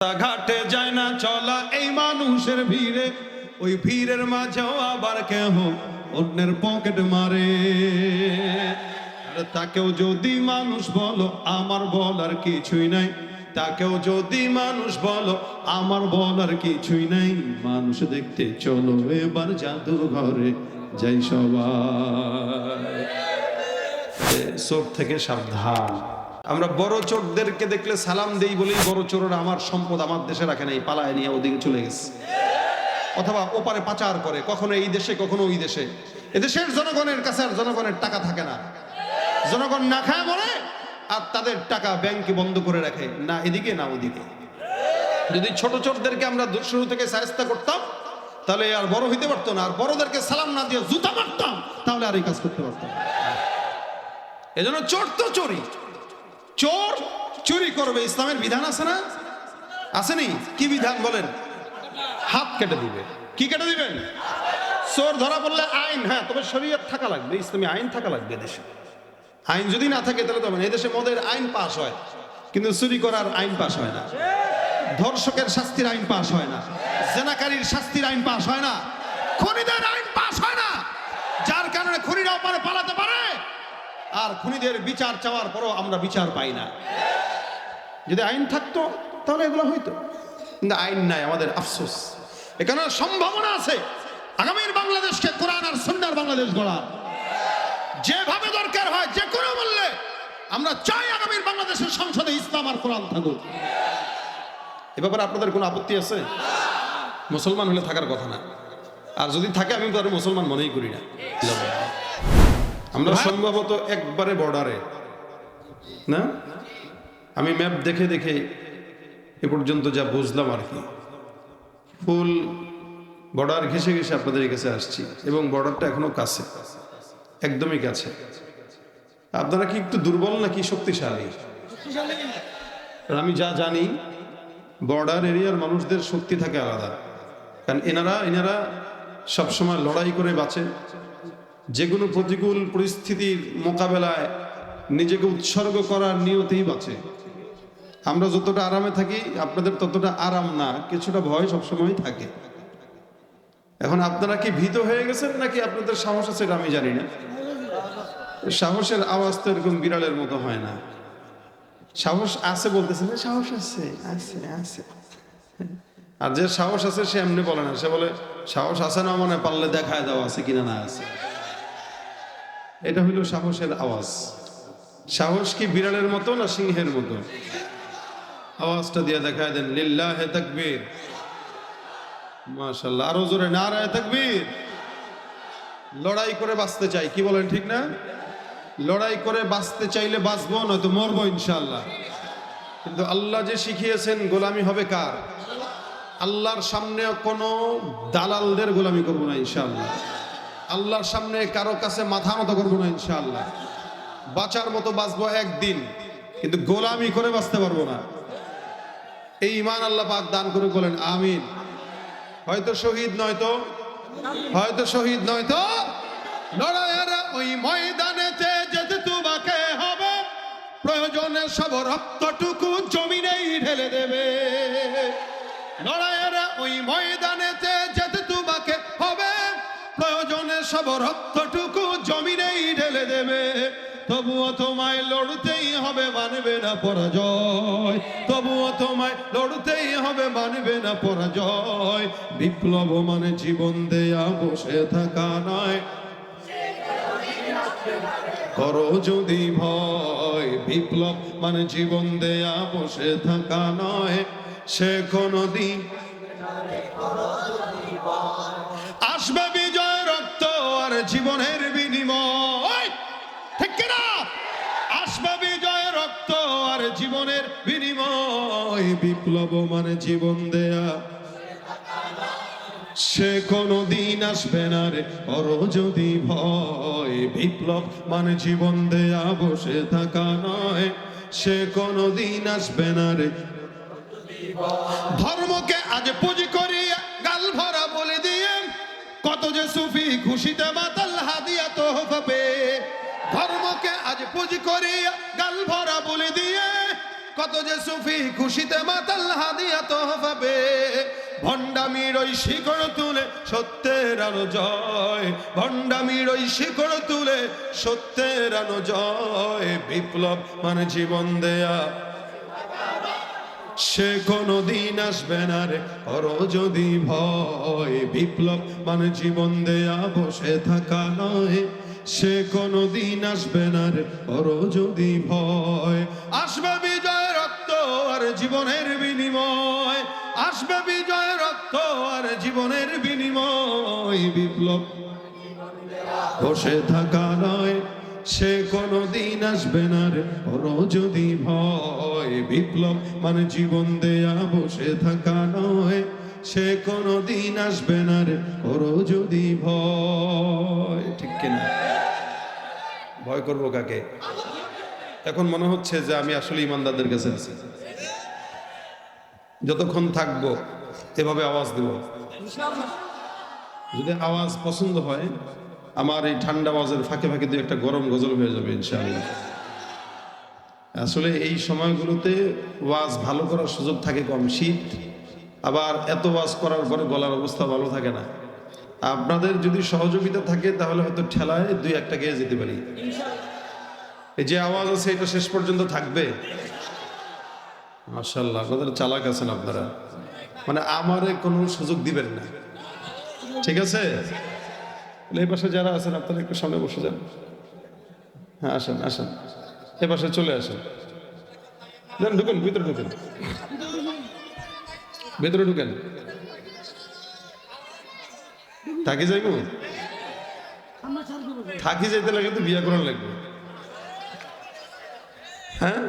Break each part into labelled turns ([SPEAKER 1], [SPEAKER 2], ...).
[SPEAKER 1] ঘাটে যায় না চলা এই মানুষের ভিড়ে, ওই ভিড়ের মাঝেও আবার কেহ অন্যের পকেট মারে। তাকেও যদি মানুষ বলো আমার বলার কিছুই নাই, তাকেও যদি মানুষ বলো আমার বলার কিছুই নাই। মানুষ দেখতে চলো এবার জাদুর ঘরে যাই সবাই। চোর থেকে সাবধান। আমরা বড় চোরদেরকে দেখলে সালাম দেই বলেই বড় চোররা আমার সম্পদ আমার দেশে রাখে নাই, পালায় নিয়ে ওদিকে চলে গেছে, অথবা ওপারে পাচার করে, কখনো এই দেশে কখনো ওই দেশে। এদেশের জনগণের কাছে আর জনগণের টাকা থাকে না, জনগণ না খায় মরে আর তাদের টাকা ব্যাংকে বন্ধ করে রাখে, না এদিকে না ওদিকে। যদি ছোট চোরদেরকে আমরা শুরু থেকে শায়েস্তা করতাম তাহলে আর বড় হইতে পারতো না, আর বড়দেরকে সালাম না দিয়ে জুতা মারতাম তাহলে আর এই কাজ করতে পারতাম। এজন্য চোর তো চোরই, চোর চুরি করবে, ইসলামের বিধান আছে না, আসেনি? কি বিধান বলেন? হাত কেটে দিবে। কি কেটে দিবেন? চোর ধরা পড়লে আইন, হ্যাঁ, তবে শরীয়ত থাকা লাগবে, ইসলামী আইন থাকা লাগবে দেশে। আইন যদি না থাকে তাহলে তবে এই দেশে মদের আইন পাস হয় কিন্তু চুরি করার আইন পাস হয় না, ধর্ষকের শাস্তির আইন পাস হয় না, জেনাকারীর শাস্তির আইন পাস হয় না, খুনিদের আইন পাস হয় না, যার কারণে খুনিরাও পালাতে পারে আর খুনিদের বিচার চাওয়ার পরও আমরা বিচার পাই না। যদি আইন থাকতো তাহলে এগুলো হইতো, কিন্তু আইন নাই, আমাদের আফসোস। এখানে সম্ভাবনা আছে আগামীর বাংলাদেশকে কোরআন আর সুন্নাহর বাংলাদেশ গড়ার। যেভাবে দরকার হয় যে কোনো মূল্যে আমরা চাই আগামীর বাংলাদেশের সংসদে ইসলাম আর কোরআন থাকুক। এ ব্যাপারে আপনাদের কোনো আপত্তি আছে? মুসলমান হলে থাকার কথা না, আর যদি থাকে আমি তাদের মুসলমান মনেই করি না। আমরা সম্ভবত একবারে বর্ডারে না, আমি ম্যাপ দেখে দেখে এ পর্যন্ত যা বুঝলাম আর কি, ফুল বর্ডার ঘেঁষে ঘেঁষে আপনাদের কাছে আসছি, এবং বর্ডারটা এখনো কাছে, একদমই কাছে। আপনারা কি একটু দুর্বল নাকি শক্তিশালী? আমি যা জানি বর্ডার এরিয়ার মানুষদের শক্তি থাকে আলাদা, কারণ এনারা সবসময় লড়াই করে বাঁচে, যে কোনো প্রতিকূল পরিস্থিতির মোকাবেলায় নিজেকে উৎসর্গ করার নিয়তেই বাঁচে। আমরা যতটা আরামে থাকি আপনাদের ততটা আরাম না, কিছুটা ভয় সবসময় থাকে। এখন আপনারা কি ভীত হয়ে গেছেন নাকি আপনাদের সাহস আছে এটা আমি জানি না। সাহসের আওয়াজ তো এরকম বিড়ালের মতো হয় না। সাহস আছে বলতেছে না, সাহস আছে আছে আছে, আর যে সাহস আছে সে এমনি বলে না, সে বলে সাহস আছে না মানে পারলে দেখায় দাও আছে কিনা না আছে। এটা হইল সাহসের আওয়াজ। সাহস কি বিড়ালের মতো না সিংহের মতো? আওয়াজটা দিয়ে দেখায় দেন, লিল্লাহে তাকবীর, মাশাআল্লাহ, আরো জোরে নারায়ে তাকবীর। লড়াই করে বাঁচতে চাই, কি বলেন ঠিক না? লড়াই করে বাঁচতে চাইলে বাঁচবো, নয়তো মরবো ইনশাআল্লাহ। কিন্তু আল্লাহ যে শিখিয়েছেন গোলামি হবে কার? আল্লাহর সামনে কোনো দালালদের গোলামি করবো না ইনশাআল্লাহ। আল্লাহর সামনে কারো কাছে মাথা নত করবো না ইনশাআল্লাহ। বাঁচার মতো বাঁচবো একদিন, কিন্তু গোলামি করে বাঁচতে পারবো না। এই ঈমান আল্লাহ পাক দান করে বলেন আমিন। হয়তো শহীদ নয়তো, হয়তো শহীদ নয়তো লড়াইয়ের ওই ময়দানেতে যেতে তোমাকে হবে, প্রয়োজনে সব রক্তটুকু জমিনেই ঢেলে দেবে। লড়াইয়ের ওই ময়দানেতে যেতে তোমাকে হবে, প্রয়োজনে সব রক্তটুকু জমিনেই ঢেলে দেবে। তবুও তোমায় লড়তেই হবে, মানবে না পরাজয়। তবুও তোমায় লড়তেই হবে, মানবে না পরাজয়। বিপ্লব মানে জীবন দেয়া বসে থাকা নয়, করো যদি ভয়। বিপ্লব মানে জীবন দেয়া বসে থাকা নয়, সে কোনদিন আসবে বিজয় রক্ত আর জীবনের বিনিময়। ঠিক কিনা? আসবে বিজয় রক্ত আর জীবনের বিনিময়। বিপ্লব মানে জীবন দেয়া, সে কোনদিন আসবে না রে, করো যদি ভয়। বিপ্লব মানে জীবন দেয়া বসে থাকা নয়, সে কোনদিন আসবে না রে। ধর্মকে আজ পুঁজি করিয়া গাল ভরা বলে দিয়ে, কত যে সুফি খুশিতে মাতাল হাদিয়া তোহফা পেয়ে। ধর্মকে আজ পুঁজি করিয়া গাল ভরা বলে দিয়ে, কত যে সুফি খুশিতে মাতাল হাদিয়া তো পাবে, ভণ্ডামির ওই শিকড় তুলে সত্যের আলো জয়, ভণ্ডামির ওই শিকড় তুলে সত্যের আলো জয়। বিপ্লব মানে জীবন দেয়া, সে কোনো দিন আসবে না রে করো যদি ভয়। বিপ্লব মানে জীবন দেয়া, বসে থাকা নয়, সে কোনো দিন আসবে না রে করো যদি ভয়। আসবে বিজয় রক্ত আর জীবনের বিনিময়, আসবে বিজয় রক্ত আর জীবনের বিনিময়। বিপ্লব বসে থাকা নয়, সে কোনো দিন আসবে না রে করো যদি ভয়। বিপ্লব মানে জীবন দেয়া, বসে থাকা নয়, সে কোনো দিন আসবে না রে করো যদি ভয়। ঠিক কিনা? ভয় করবো কাকে? এখন মনে হচ্ছে যে আমি আসলে ইমানদারদের কাছে আছি। যতক্ষণ থাকবো এভাবে আওয়াজ দেব, যদি আওয়াজ পছন্দ হয় আমার এই ঠান্ডা আওয়াজের ফাঁকে ফাঁকে দিয়ে একটা গরম গজল হয়ে যাবে ইনশাআল্লাহ। আসলে এই সময়গুলোতে ওয়াজ ভালো করার সুযোগ থাকে কম, শীত, আবার এত ওয়াজ করার পরে গলার অবস্থা ভালো থাকে না। আপনাদের যদি সহযোগিতা থাকে তাহলে হয়তো ঠেলায় দুই একটা গেয়ে যেতে পারি। এই যে আওয়াজ আছে এটা শেষ পর্যন্ত থাকবে মাশাআল্লাহ। আপনাদের চালাক আছেন আপনারা, মানে আমারে কোনো সুযোগ দিবেন না, ঠিক আছে? এই পাশে যারা আছেন আপনারা একটু সামনে বসে যান। হ্যাঁ আসেন আসেন, এ পাশে চলে আসেন, যান ঢুকেন, ভিতরে ঢুকেন, ভেতরে ঢুকেন। থাকি যাইব, থাকি যাইতে লাগে তো বিয়ে করার লাগবে। হ্যাঁ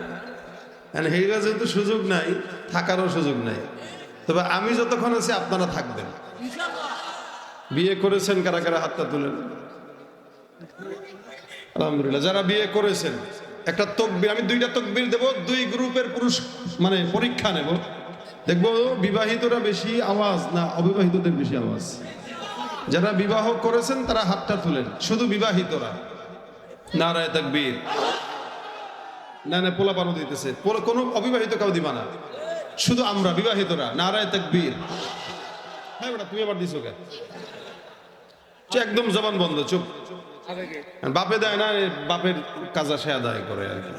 [SPEAKER 1] হেরা যেহেতু সুযোগ নাই, থাকারও সুযোগ নাই, তবে আমি যতক্ষণ আছি আপনারা থাকবেন। বিয়ে করেছেন কারা কারা হাতটা তুলেন? আলহামদুলিল্লাহ। যারা বিয়ে করেছেন একটা তকবীর, আমি দুইটা তকবীর দেব, দুই গ্রুপের পুরুষ মানে পরীক্ষা নেব, দেখবো বিবাহিতরা বেশি আওয়াজ না অবিবাহিতদের বেশি আওয়াজ। যারা বিবাহ করেছেন তারা হাতটা তুলেন, শুধু বিবাহিতরা। নারায়ে তাকবীর। না না পোলা পানো দিতেছে, কোনো অবিবাহিত কাউ দিবা না, শুধু আমরা বিবাহিতরা। নারায়ে তাকবীর। হ্যাঁ বেটা তুমি আবার দিছো কে? একদম জবান বন্ধ, চুপ। বাপে দেয় না, বাপের কাজা সে আদায় করে আর কি।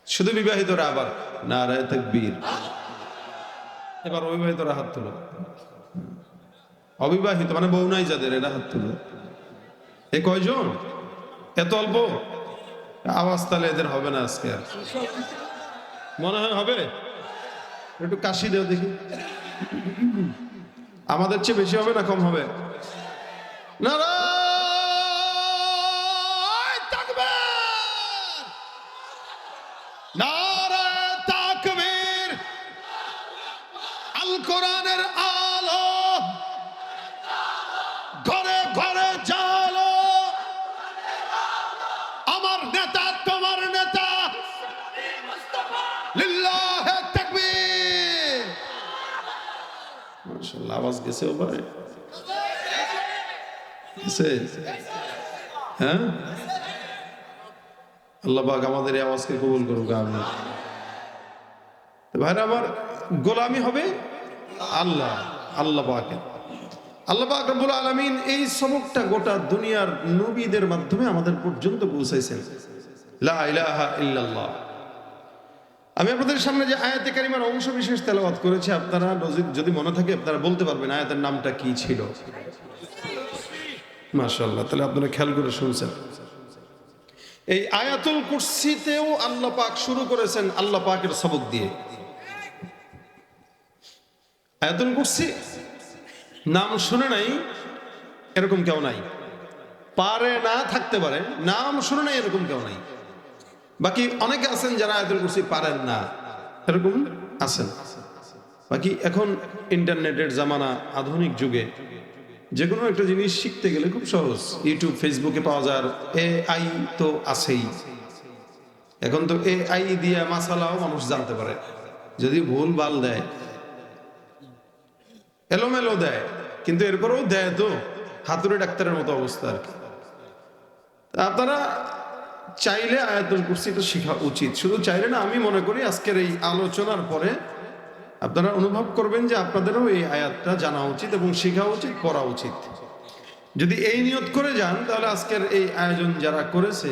[SPEAKER 1] শুধু বিবাহিতরা আবার নারায়ে তাকবীর। এবার অবিবাহিতরা হাত তুলো, অবিবাহিত মানে বউ নাই যাদের, এরা হাত তুলো। এ কয়জন? এত অল্প আওয়াজ, তাহলে এদের হবে না আজকে আর, মনে হয় হবে। একটু কাশি দেও দেখি, আমাদের চেয়ে বেশি হবে না কম হবে? নারায়ে তাকবীর, নারায়ে তাকবীর। আল কোরআনের আলো ঘরে ঘরে জালো, আমার নেতা তোমার নেতা, লিল্লাহে তাকবীর। মাশাআল্লাহ আওয়াজ গেছে ওপারে, গেছে। হ্যাঁ আল্লাহ পাক আমাদের এই আওয়াজকে কবুল করুক, আমিন। ভাইরা আমার, গোলামি হবে আল্লাহ, আল্লাহ পাকের। আল্লাহ পাক রব্বুল আলামিন এই সবকটা গোটা দুনিয়ার নবীদের মাধ্যমে আমাদের পর্যন্ত পৌঁছাইছেন। লা ইলাহা ইল্লাল্লাহ। আমি আপনাদের সামনে যে আয়াতে কারিমার অংশ বিশেষ তেলাওয়াত করেছি, আপনারা যদি মনে থাকে আপনারা বলতে পারবেন আয়াতের নামটা কি ছিল। মাশাআল্লাহ, তাহলে আপনারা খেয়াল করে শুনছেন। এই আয়াতুল কুরসিতেও আল্লাহ পাক শুরু করেছেন আল্লাহ পাকের সবক দিয়ে। আয়াতুল কুরসি নাম শুনে নাই এরকম কেউ নাই, পারে না থাকতে পারে, নাম শুনে নাই এরকম কেউ নাই। বাকি অনেকে আছেন যারা আয়াতুল কুরসি পারেন না, এরকম আছেন। বাকি এখন ইন্টারনেটের জামানা, আধুনিক যুগে যে কোনো একটা জিনিস শিখতে গেলে খুব সহজ। ইউটিউব ফেসবুকে পাওয়া যায়, AI তো আছেই। এখন তো AI দিয়ে মাসালাও মানুষ জানতে পারে, যদি ভুল ভাল দেয়, এলোমেলো দেয়, কিন্তু এরপরেও দেয় তো হাতুড়ে ডাক্তারের মতো অবস্থা আর কি। আপনারা চাইলে আয়াতুল কুরসিটা শেখা উচিত। শুধু চাইলে না, আমি মনে করি আজকের এই আলোচনার পরে আপনারা অনুভব করবেন যে আপনাদেরও এই আয়াতটা জানা উচিত এবং শেখা উচিত, পড়া উচিত। যদি এই নিয়ত করে যান তাহলে আজকের এই আয়োজন যারা করেছে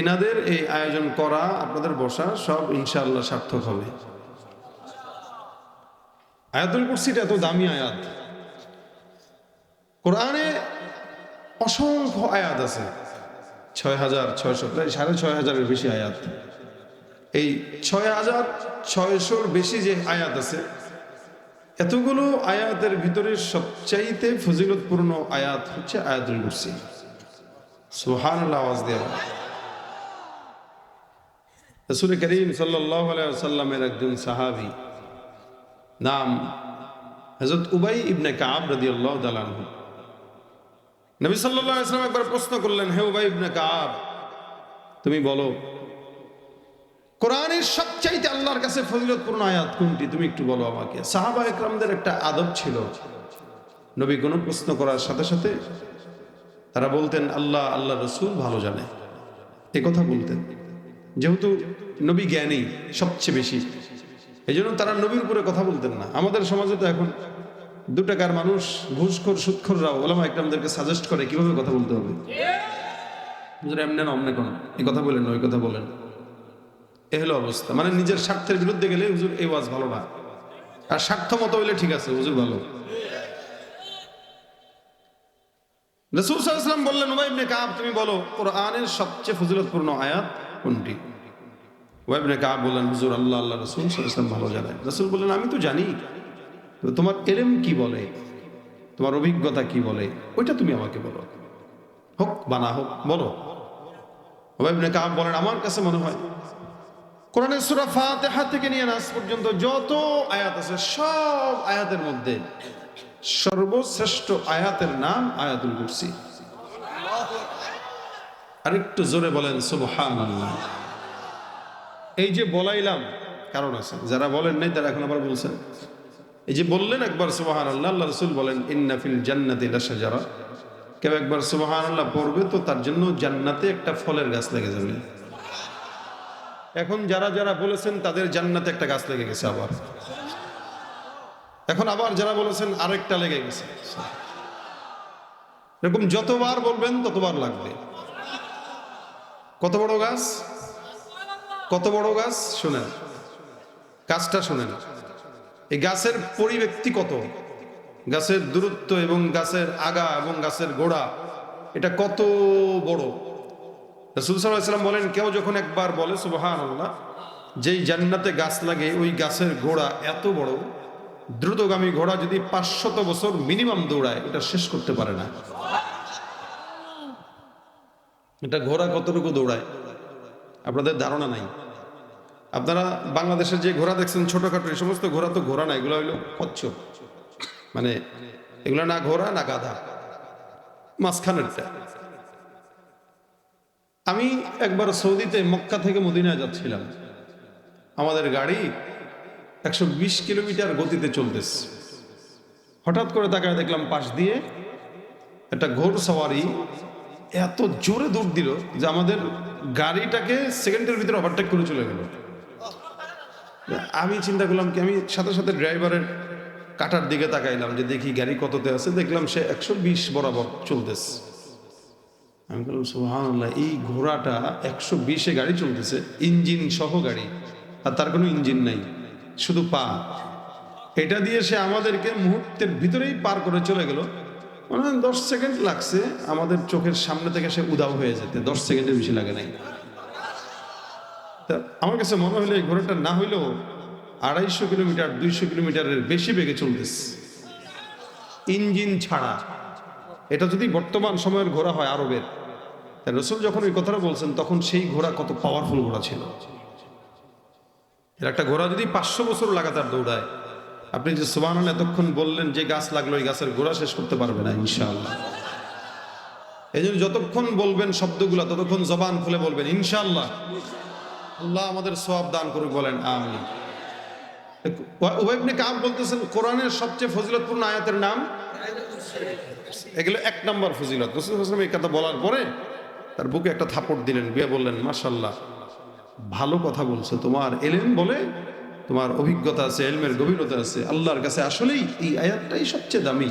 [SPEAKER 1] এনাদের এই আয়োজন করা, আপনাদের বসা সব ইনশাআল্লাহ সার্থক হবে। আয়াতুল কুরসিটা এত দামি আয়াত। কোরআনে অসংখ্য আয়াত আছে, ৬,৬০০, প্রায় ৬,৫০০-এর বেশি আয়াত। এই ৬,৬০০-র বেশি যে আয়াত আছে, এতগুলো আয়াতের ভিতরে সবচাইতে ফজিলতপূর্ণ আয়াত হচ্ছে আয়াতুল কুরসি। সুবহানাল্লাহ, আওয়াজ দিয়ে বলেন। রাসূল করিম সাল্লাল্লাহু আলাইহি ওয়াসাল্লামের একজন সাহাবী, নাম হযরত উবাই ইবনে কাব রাদিয়াল্লাহু তাআলা আনহু। নবী সাল্লাল্লাহু আলাইহি ওয়াসাল্লাম একবার প্রশ্ন করলেন, হে উবাই ইবনে কাব, তুমি বলো কোরআনের সবচাইতে আল্লাহর কাছে ফজিলতপূর্ণ আয়াত কোনটি? তুমি একটু বলো আমাকে। সাহাবা একরামদের একটা আদব ছিল, নবী কোনো প্রশ্ন করার সাথে সাথে তারা বলতেন আল্লাহ, আল্লাহ রসুল ভালো জানে, এ কথা বলতেন। যেহেতু নবী জ্ঞানী সবচেয়ে বেশি, এই জন্য তারা নবীর উপরে কথা বলতেন না। আমাদের সমাজে তো এখন 2 টাকার মানুষ, ঘুষখোর, সুদখোররাও ওলামা একরামদেরকে সাজেস্ট করে কিভাবে কথা বলতে হবে। হুজুর এমনি না অমনে কোন, এই কথা বলেন না, ওই কথা বলেন, এ হলো অবস্থা। মানে নিজের স্বার্থের বিরুদ্ধে গেলে হুজুর এই ওয়াজ ভালো না, আর স্বার্থ মতো হইলে ঠিক আছে, হুজুর ভালো। রাসূল সাল্লাল্লাহু আলাইহি ওয়াসাল্লাম বললেন, উবাই ইবনে কাব, তুমি বলো কোরআনের সবচেয়ে ফজিলতপূর্ণ আয়াত কোনটি? উবাই ইবনে কাব বললেন, হুজুর আল্লাহ, আল্লাহ রাসূল সাল্লাল্লাহু আলাইহি ওয়াসাল্লাম ভালো জানেন। রাসূল বললেন, আমি তো জানি, তো তোমার ইলম কি বলে, তোমার অভিজ্ঞতা কি বলে, ওইটা তুমি আমাকে বলো, হোক বা না হোক বলো। উবাই ইবনে কাব বলেন, আমার কাছে মনে হয় কোরআনের সূরা ফাতিহা থেকে নিয়ে নাস পর্যন্ত যত আয়াত আছে, সব আয়াতের মধ্যে সর্বশ্রেষ্ঠ আয়াতের নাম আয়াতুল কুরসি। আরেকটু জোরে বলেন সুবহানাল্লাহ। এই যে বলাইলাম, কারণ আছে, যারা বলেন নাই তারা এখন আবার বলছেন। এই যে বললেন একবার সুবহানাল্লাহ, আল্লাহ রাসূল বলেন ইন্না ফিল জান্নাতি লাশাজারা, কেউ একবার সুবহানাল্লাহ পড়বে তো তার জন্য জান্নাতে একটা ফলের গাছ লেগে যাবে। এখন যারা যারা বলেছেন তাদের জান্নাতে একটা গাছ লেগে গেছে, আবার এখন আবার যারা বলেছেন আরেকটা লেগে গেছে। এরকম যতবার বলবেন ততবার লাগবে। কত বড় গাছ, কত বড় গাছ শুনেন, গাছটা শুনেন। এই গাছের পরিব্যক্তি কত, গাছের দূরত্ব এবং গাছের আগা এবং গাছের গোড়া, এটা কত বড়। রাসূল সাল্লাল্লাহু আলাইহি ওয়াসাল্লাম বলেন, কেউ যখন একবার বলে সুবহানাল্লাহ, যেই জান্নাতে গাছ লাগে ওই গাছের গোড়া এত বড়, দ্রুতগামী ঘোড়া যদি 500 বছর মিনিমাম দৌড়ায় এটা শেষ করতে পারে না। এটা ঘোড়া কতটুকু দৌড়ায় আপনাদের ধারণা নাই। আপনারা বাংলাদেশের যে ঘোড়া দেখছেন ছোটখাটো, এই সমস্ত ঘোড়া তো ঘোড়া না, এগুলো হইলো কচ্ছপ, মানে এগুলো না ঘোড়া না গাধা, মাঝখানেরটা। আমি একবার সৌদিতে মক্কা থেকে মদিনায় যাচ্ছিলাম, আমাদের গাড়ি 120 কিলোমিটার গতিতে চলতেছে। হঠাৎ করে তাকায় দেখলাম পাশ দিয়ে একটা ঘোড় সওয়ারি এত জোরে দৌড় দিল যে আমাদের গাড়িটাকে সেকেন্ডের ভিতরে ওভারটেক করে চলে গেল। আমি চিন্তা করলাম কি, আমি সাথে সাথে ড্রাইভারের কাটার দিকে তাকাইলাম যে দেখি গাড়ি কততে আছে, দেখলাম সে 120 বরাবর চলতেছে। আমি বললাম সুবহানাল্লাহ, এই ঘোড়াটা 120-এ গাড়ি চলতেছে, ইঞ্জিন সহ গাড়ি, আর তার কোনো ইঞ্জিন নাই, শুধু পা। এটা দিয়ে সে আমাদেরকে মুহূর্তের ভিতরেই পার করে চলে গেল। মানে 10 সেকেন্ড লাগছে আমাদের চোখের সামনে থেকে সে উধাও হয়ে যেতে, 10 সেকেন্ডের বেশি লাগে নাই। তা আমার কাছে মনে হলো এই ঘোড়াটা না হইলেও 250 কিলোমিটার 200 কিলোমিটারের বেশি বেগে চলতেছে ইঞ্জিন ছাড়া। এটা যদি বর্তমান সময়ের ঘোড়া হয় আরবের, তাই রাসূল যখন ওই কথাটা বলছেন তখন সেই ঘোড়া কত পাওয়ারফুল ঘোড়া ছিল। এর একটা ঘোড়া যদি 500 বছর লাগাতার দৌড়ায়, আপনি যে সুবহানাল্লাহ এতক্ষণ বললেন যে গাছ লাগলো, এই গাছের গোড়া শেষ করতে পারবে না ইনশাআল্লাহ। এই জন্য যতক্ষণ বলবেন শব্দগুলো ততক্ষণ জবান খুলে বলবেন ইনশাআল্লাহ। আল্লাহ আমাদের সওয়াব দান করুক, বলেন আমিন। উবাই ইবনে কাব বলতেছেন কোরআনের সবচেয়ে ফজিলতপূর্ণ আয়াতের নাম, এগুলো 1 নম্বর ফজিলত। রাসূল সাল্লাল্লাহু আলাইহি ওয়াসাল্লাম এই কথা বলার পরে তার বুকে একটা থাপড় দিলেন, দিয়ে বললেন, মাশাআল্লাহ, ভালো কথা বলছো, তোমার এলেম বলে তোমার অভিজ্ঞতা আছে, এলমের গভীরতা আছে, আল্লাহর কাছে আসলেই এই আয়াতটাই সবচেয়ে দামি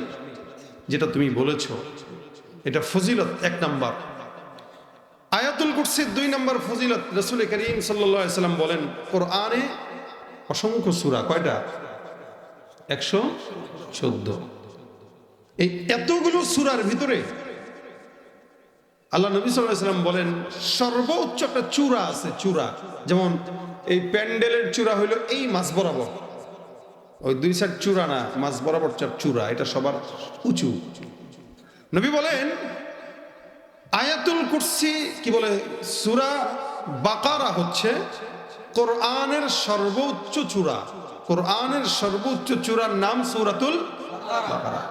[SPEAKER 1] যেটা তুমি বলেছো। এটা ফজিলত 1 নাম্বার। আয়াতুল কুরসির 2 নাম্বার ফজিলত, রাসূল করিম সাল্লাল্লাহু আলাইহি সাল্লাম বলেন, কোরআনে অসংখ্য সূরা, কয়টা? 114। এই এতগুলো সূরার ভিতরে আল্লাহ নবী সাল্লাল্লাহু আলাইহি সাল্লাম বলেন সর্বোচ্চ একটা চূড়া আছে, চূড়া। যেমন এই প্যান্ডেলের চূড়া হইলো এই মাঝ বরাবর, ওই 2 সাইড চূড়া না, মাঝ বরাবর চূড়া, এটা সবার উঁচু। নবী বলেন আয়াতুল কুরসি কি বলে, সূরা বাকারা হচ্ছে কোরআনের সর্বোচ্চ চূড়া। কোরআনের সর্বোচ্চ চূড়ার নাম সূরাতুল বাকারা,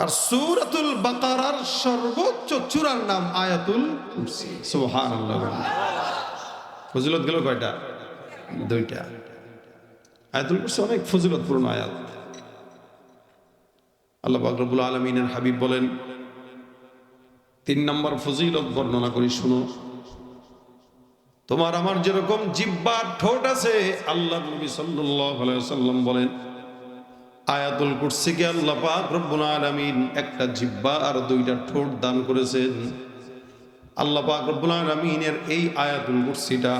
[SPEAKER 1] আর সূরাতুল বাকারার সর্বোচ্চ চূড়ার নাম আয়াতুল কুরসি। সুবহানাল্লাহ। ফজিলত গেল কয়টা? 2টা। আয়াতুল কুরসি অনেক ফজিলতপূর্ণ আয়াত। আল্লাহ পাক রব্বুল আলামিনের হাবিব বলেন, 3 নম্বর ফজিলত বর্ণনা করি, শুনো। তোমার আমার যেরকম জিহ্বা ঠোঁট আছে, আল্লাহ নবী সাল্লাল্লাহু আলাইহি ওয়াসাল্লাম বলেন আয়াতুল কুরসিকে আল্লাহ পাক রব্বুল আলামিন একটা জিহ্বা আর 2টা ঠোঁট দান করেছেন। আল্লাহ পাক রব্বুল আলামিনের এই আয়াতুল কুরসিটা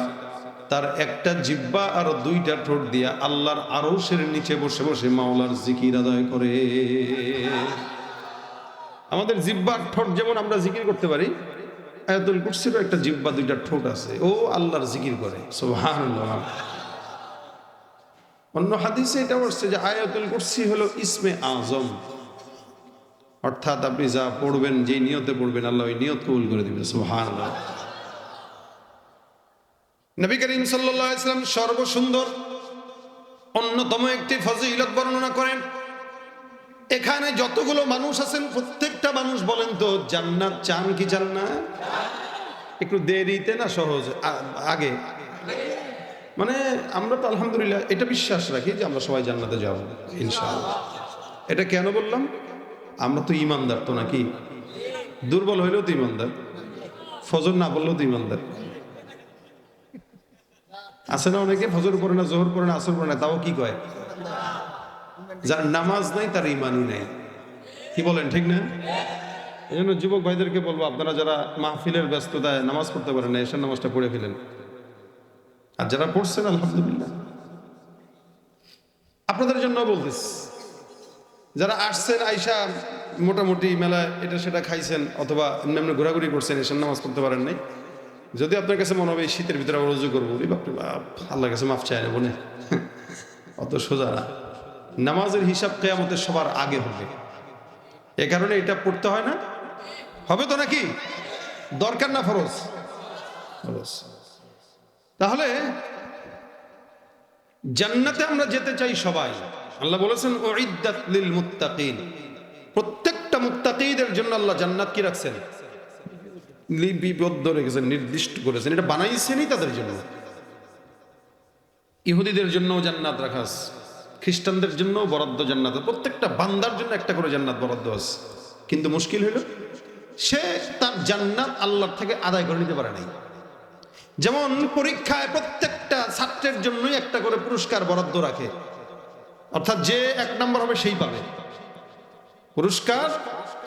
[SPEAKER 1] তার একটা জিহ্বা আর 2টা ঠোঁট দিয়া আল্লাহর আরশের নিচে বসে বসে মাওলার জিকির আদায় করে। আমাদের জিহ্বার ঠোঁট যেমন আমরা জিকির করতে পারি, আয়াতুল কুরসিরও একটা জিহ্বা 2টা ঠোঁট আছে, ও আল্লাহর জিকির করে। সুবহানাল্লাহ। অন্য হাদিসে এটা বলছে যে আয়াতুল কুরসি হলো ইসমে আজম, অর্থাৎ আপনি যা পড়বেন, যে নিয়তে পড়বেন, আল্লাহ ওই নিয়ত কবুল করে দিবেন। সুবহানাল্লাহ। নবী করিম সাল্লাল্লাহু আলাইহি ওয়াসাল্লাম সর্বসুন্দর অন্যতম একটি ফজিলত বর্ণনা করেন। এখানে যতগুলো মানুষ আছেন প্রত্যেকটা মানুষ বলেন তো জান্নাত চান কি চান না? একটু দেরিতে না সহজ আগে? মানে আমরা তো আলহামদুলিল্লাহ এটা বিশ্বাস রাখি যে আমরা সবাই জান্নাতে যাব ইনশাআল্লাহ। এটা কেন বললাম? আমরা তো ইমানদার, তো নাকি? দুর্বল হইলেও তো ইমানদার, ফজর না বললেও তো ইমানদার। আছে না অনেকে ফজর পড়ে না, জোহর পড়ে না, আসর পড়ে না, তাও কি কয়? যার নামাজ নাই তার ইমানই নাই। কি বলেন, ঠিক না? এই জন্য যুবক ভাইদেরকে বলবো, আপনারা যারা মাহফিলের ব্যস্ততায় নামাজ পড়তে পারেন না, এশার নামাজটা পড়ে ফেলেন। আর যারা পড়ছেন আলহামদুলিল্লাহ, আপনাদের জন্য বলতেছি। যারা আসছেন, আইসা মোটামুটি মেলায় এটা সেটা খাইছেন, অথবা এমনি ঘোরাঘুরি করছেন, এশার নামাজ পড়তে পারেন নাই, যদি আপনার কাছে মনে হবে এই শীতের ভিতরে আবার রুজু করবো, আল্লাহর কাছে মাফ চাই নেবো না, অত সোজা না। নামাজের হিসাব কিয়ামতের সবার আগে হবে, এ কারণে এটা পড়তে হয় না। হবে তো নাকি? দরকার না ফরজ? ফরজ। তাহলে জান্নাতে আমরা যেতে চাই সবাই। আল্লাহ বলেছেন উইদ্দাত লিল মুত্তাকিন, প্রত্যেকটা মুত্তাকিদের জন্য আল্লাহ জান্নাত কি রাখছেন? লিপিবদ্ধ রেখেছেন, নির্দিষ্ট করেছেন, এটা বানাইছেনই তাদের জন্য। ইহুদিদের জন্য জান্নাত রাখা আছে, খ্রিস্টানদের জন্য বরাদ্দ জান্নাত, প্রত্যেকটা বান্দার জন্য একটা করে জান্নাত বরাদ্দ আছে। কিন্তু মুশকিল হলো সে তার জান্নাত আল্লাহর থেকে আদায় করে নিতে পারে নাই। যেমন পরীক্ষায় প্রত্যেকটা ছাত্রের জন্যই একটা করে পুরস্কার বরাদ্দ রাখে, অর্থাৎ যে 1 নম্বর হবে সেই পাবে পুরস্কার।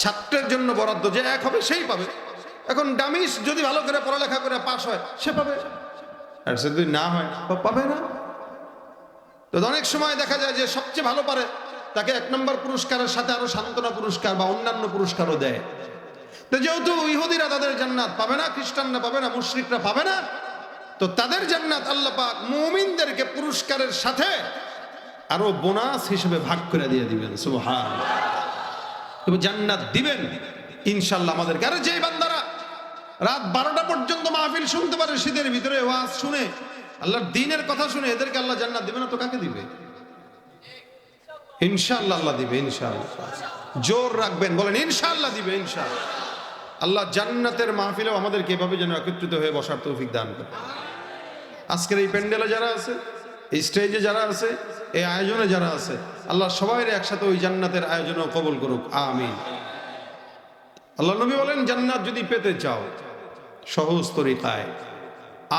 [SPEAKER 1] ছাত্রের জন্য বরাদ্দ, যে 1 হবে সেই পাবে। এখন ডামিস যদি ভালো করে পড়ালেখা করে পাশ হয় সে পাবে, আর সে যদি না হয় পাবে না। তো অনেক সময় দেখা যায় যে সবচেয়ে ভালো পারে তাকে 1 নম্বর পুরস্কারের সাথে আরো সান্ত্বনা পুরস্কার বা অন্যান্য পুরস্কারও দেয়। তো যেহেতু ইহুদিরা তাদের জান্নাত পাবে না, খ্রিস্টানরা পাবে না, মুশরিকরা পাবে না, তো তাদের জান্নাত আল্লাহ পাক মুমিনদেরকে পুরস্কারের সাথে আরো বোনাস হিসেবে ভাগ করে দিয়ে দিবেন। সুবহানাল্লাহ। তবে জান্নাত দিবেন ইনশাআল্লাহ আমাদেরকে। আর যেই বান্দারা রাত 12টা পর্যন্ত মাহফিল শুনতে পারে, শীতের ভিতরে ওয়াজ শুনে, আল্লাহর দ্বীনের কথা শুনে, এদেরকে আল্লাহ জান্নাত দিবে না তো কাকে দিবে? ইনশাআল্লাহ আল্লাহ দিবে, ইনশাআল্লাহ। জোর রাখবেন, বলেন ইনশাআল্লাহ দিবে, ইনশাআল্লাহ। আল্লাহ জান্নাতের মাহফিলেও আমাদেরকে এভাবে যেন একত্রিত হয়ে বসার তৌফিক দান করে। আজকের এই প্যান্ডেলে যারা আছে, এই স্টেজে যারা আছে, এই আয়োজনে যারা আছে, আল্লাহ সবাই একসাথে ওই জান্নাতের আয়োজনও কবুল করুক, আমিন। আল্লাহ নবী বলেন জান্নাত যদি পেতে চাও সহজ তরিকায়,